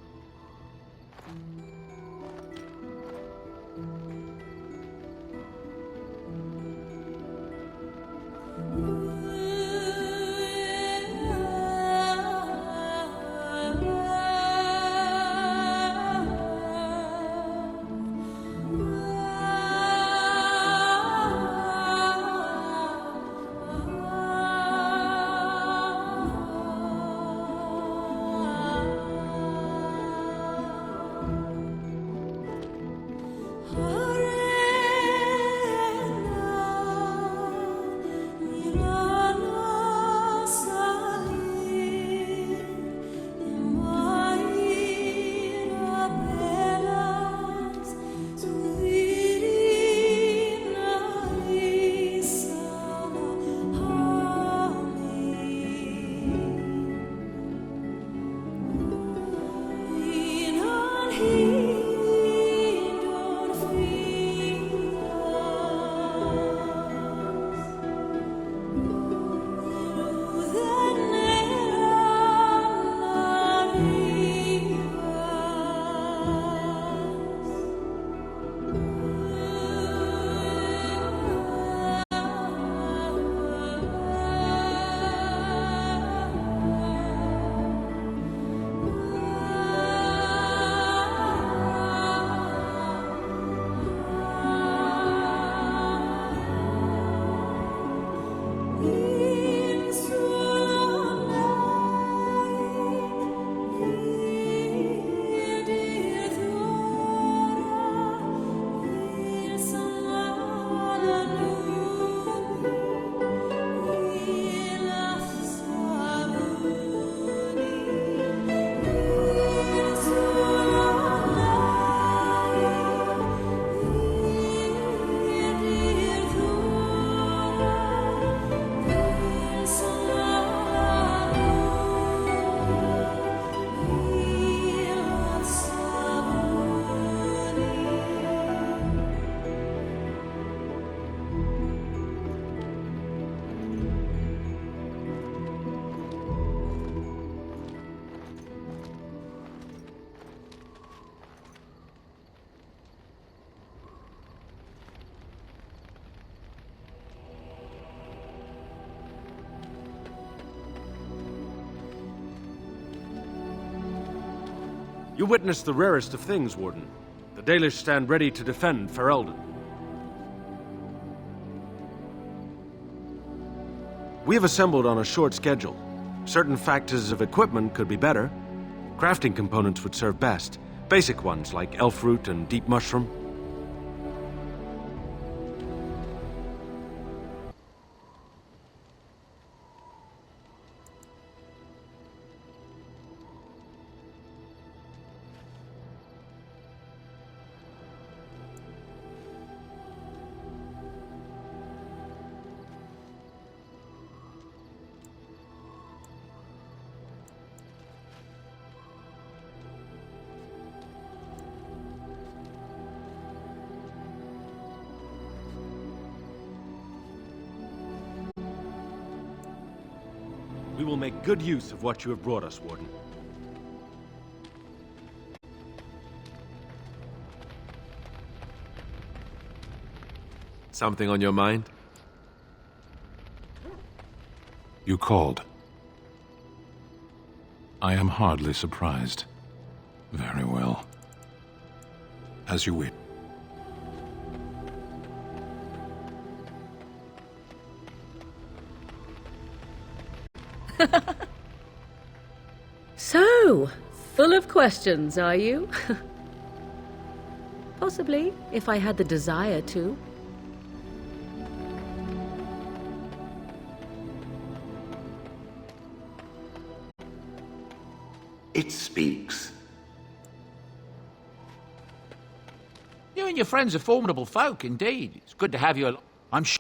You witnessed the rarest of things, Warden. The Dalish stand ready to defend Ferelden. We have assembled on a short schedule. Certain factors of equipment could be better. Crafting components would serve best. Basic ones like elf root and deep mushroom. We will make good use of what you have brought us, Warden. Something on your mind? You called. I am hardly surprised. Very well. As you wish. So, full of questions, are you? Possibly, if I had the desire to. It speaks. You and your friends are formidable folk, indeed. It's good to have you. I'm sure.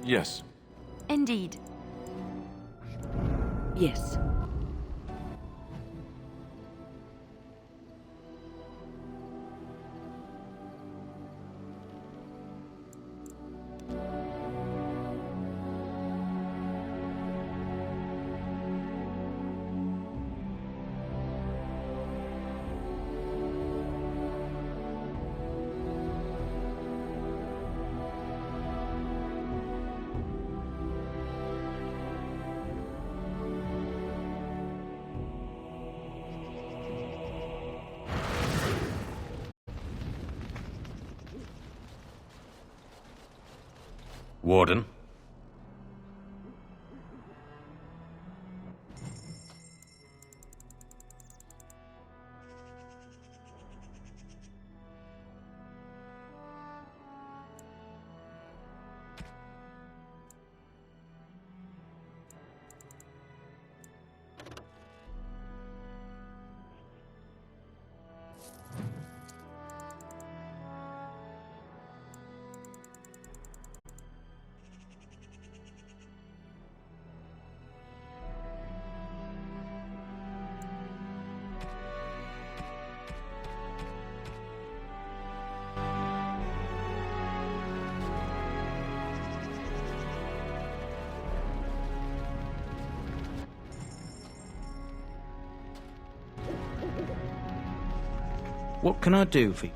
Yes. Indeed. Yes. Warden? What can I do for you?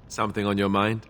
Something on your mind?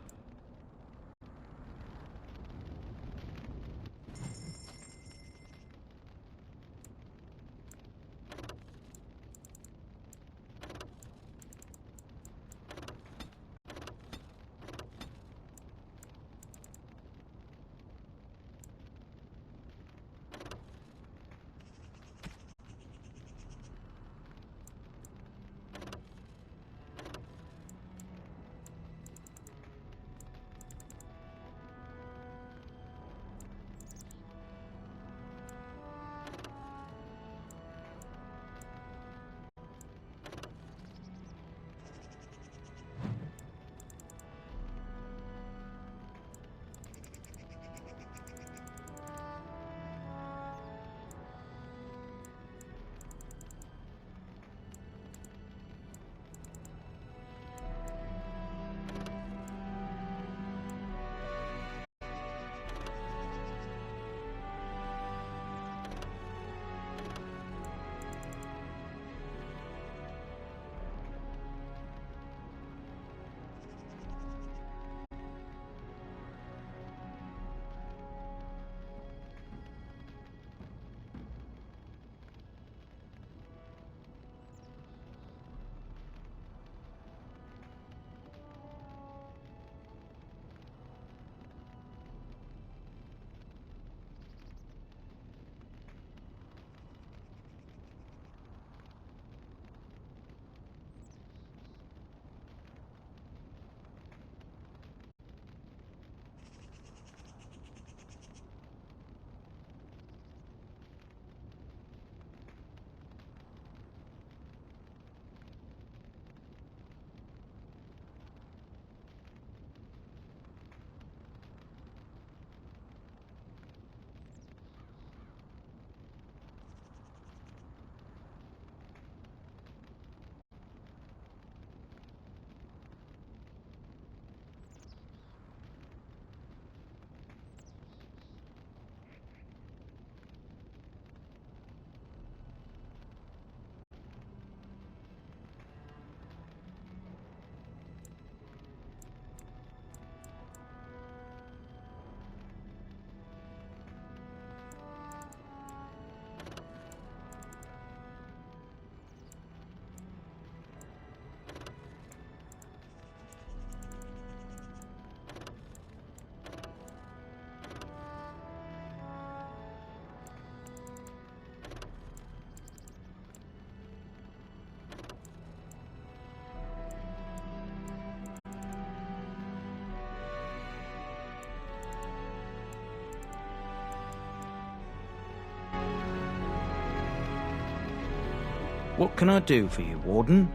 What can I do for you, Warden?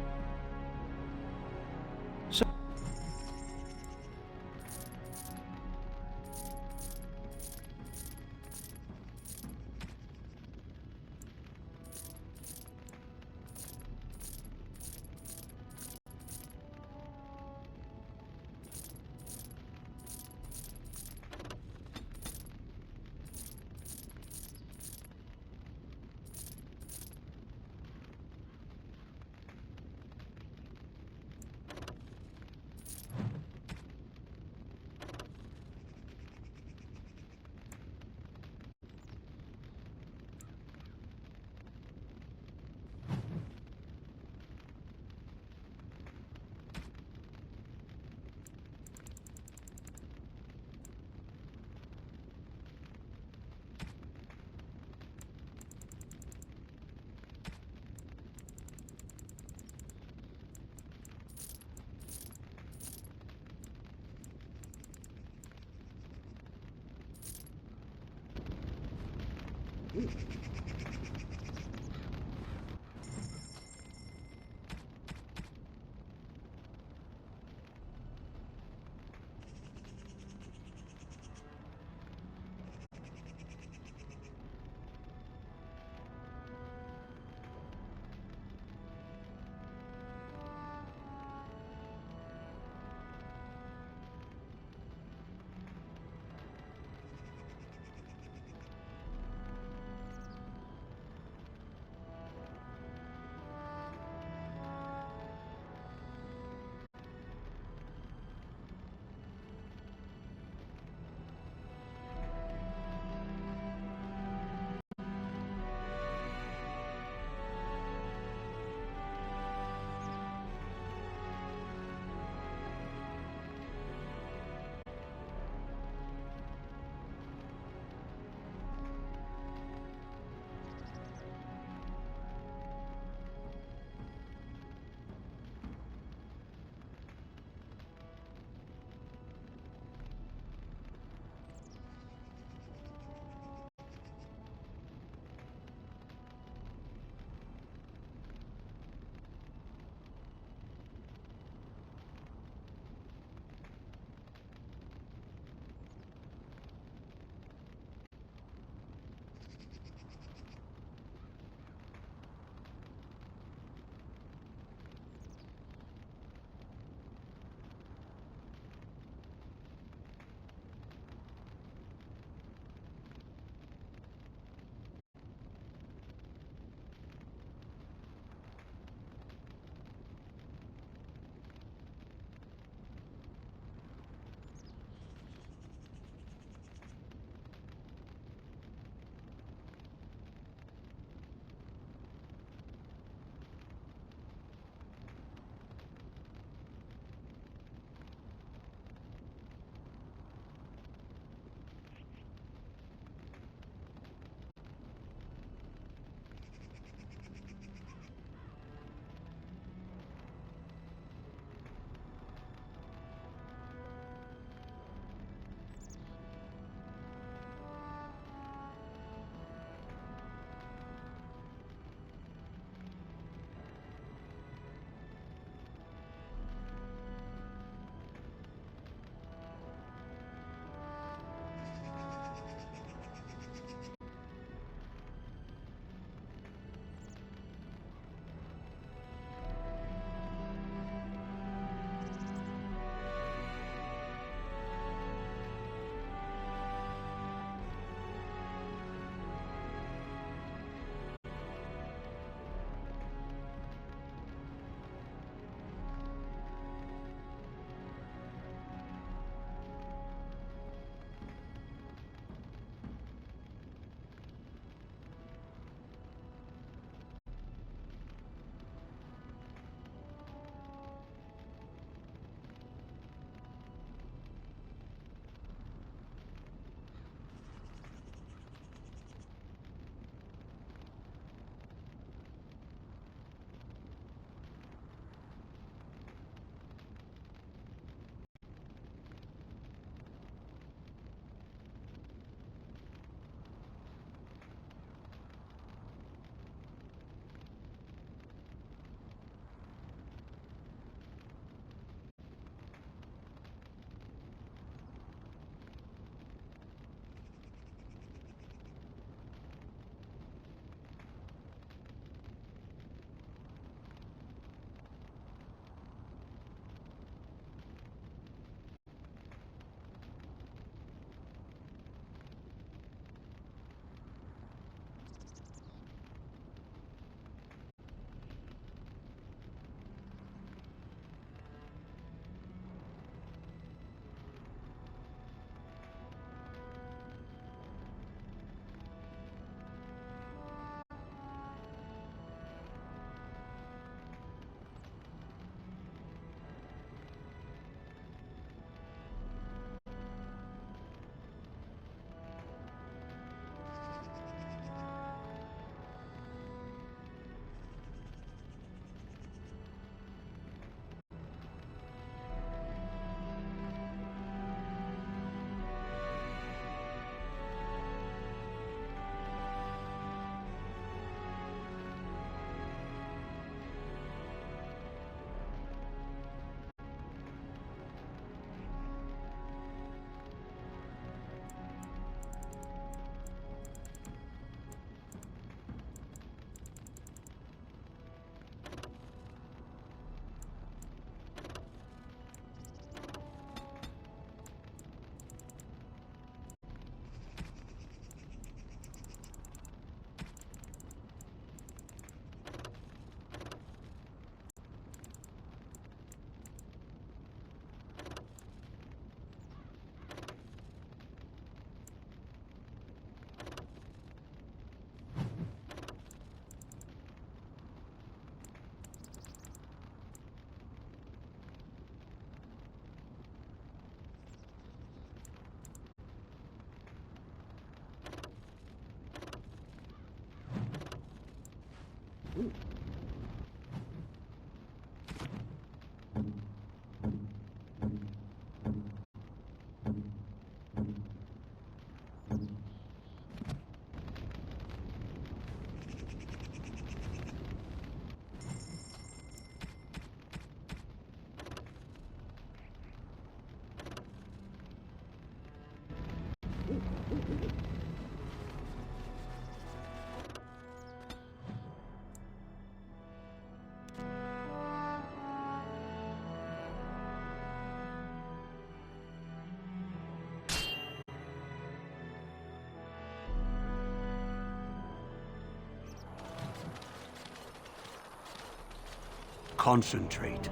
Concentrate,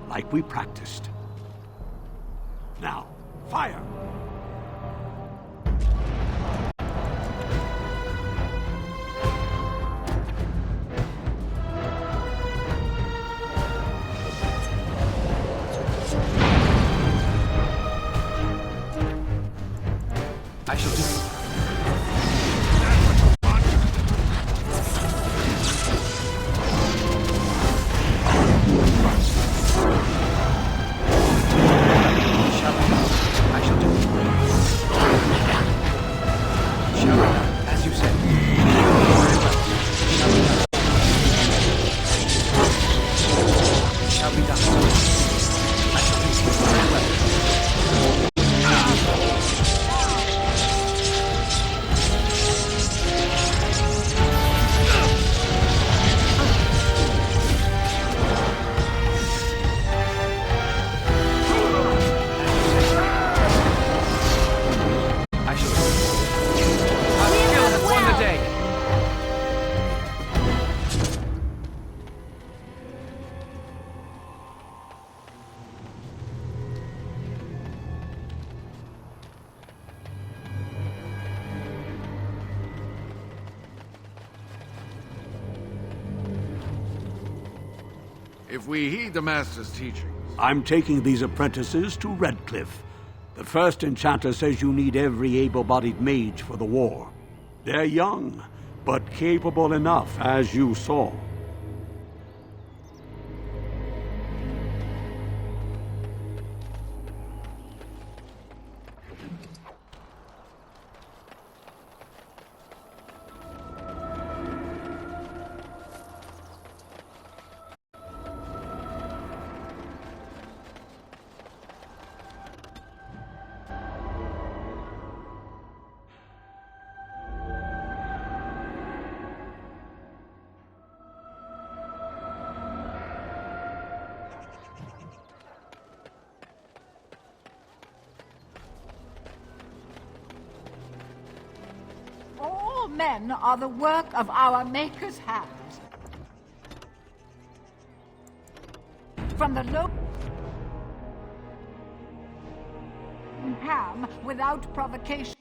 like we practiced. Now, fire! I shall do it. If we heed the Master's teachings... I'm taking these apprentices to Redcliffe. The first enchanter says you need every able-bodied mage for the war. They're young, but capable enough, as you saw. All men are the work of our Maker's hands. From the low ham without provocation.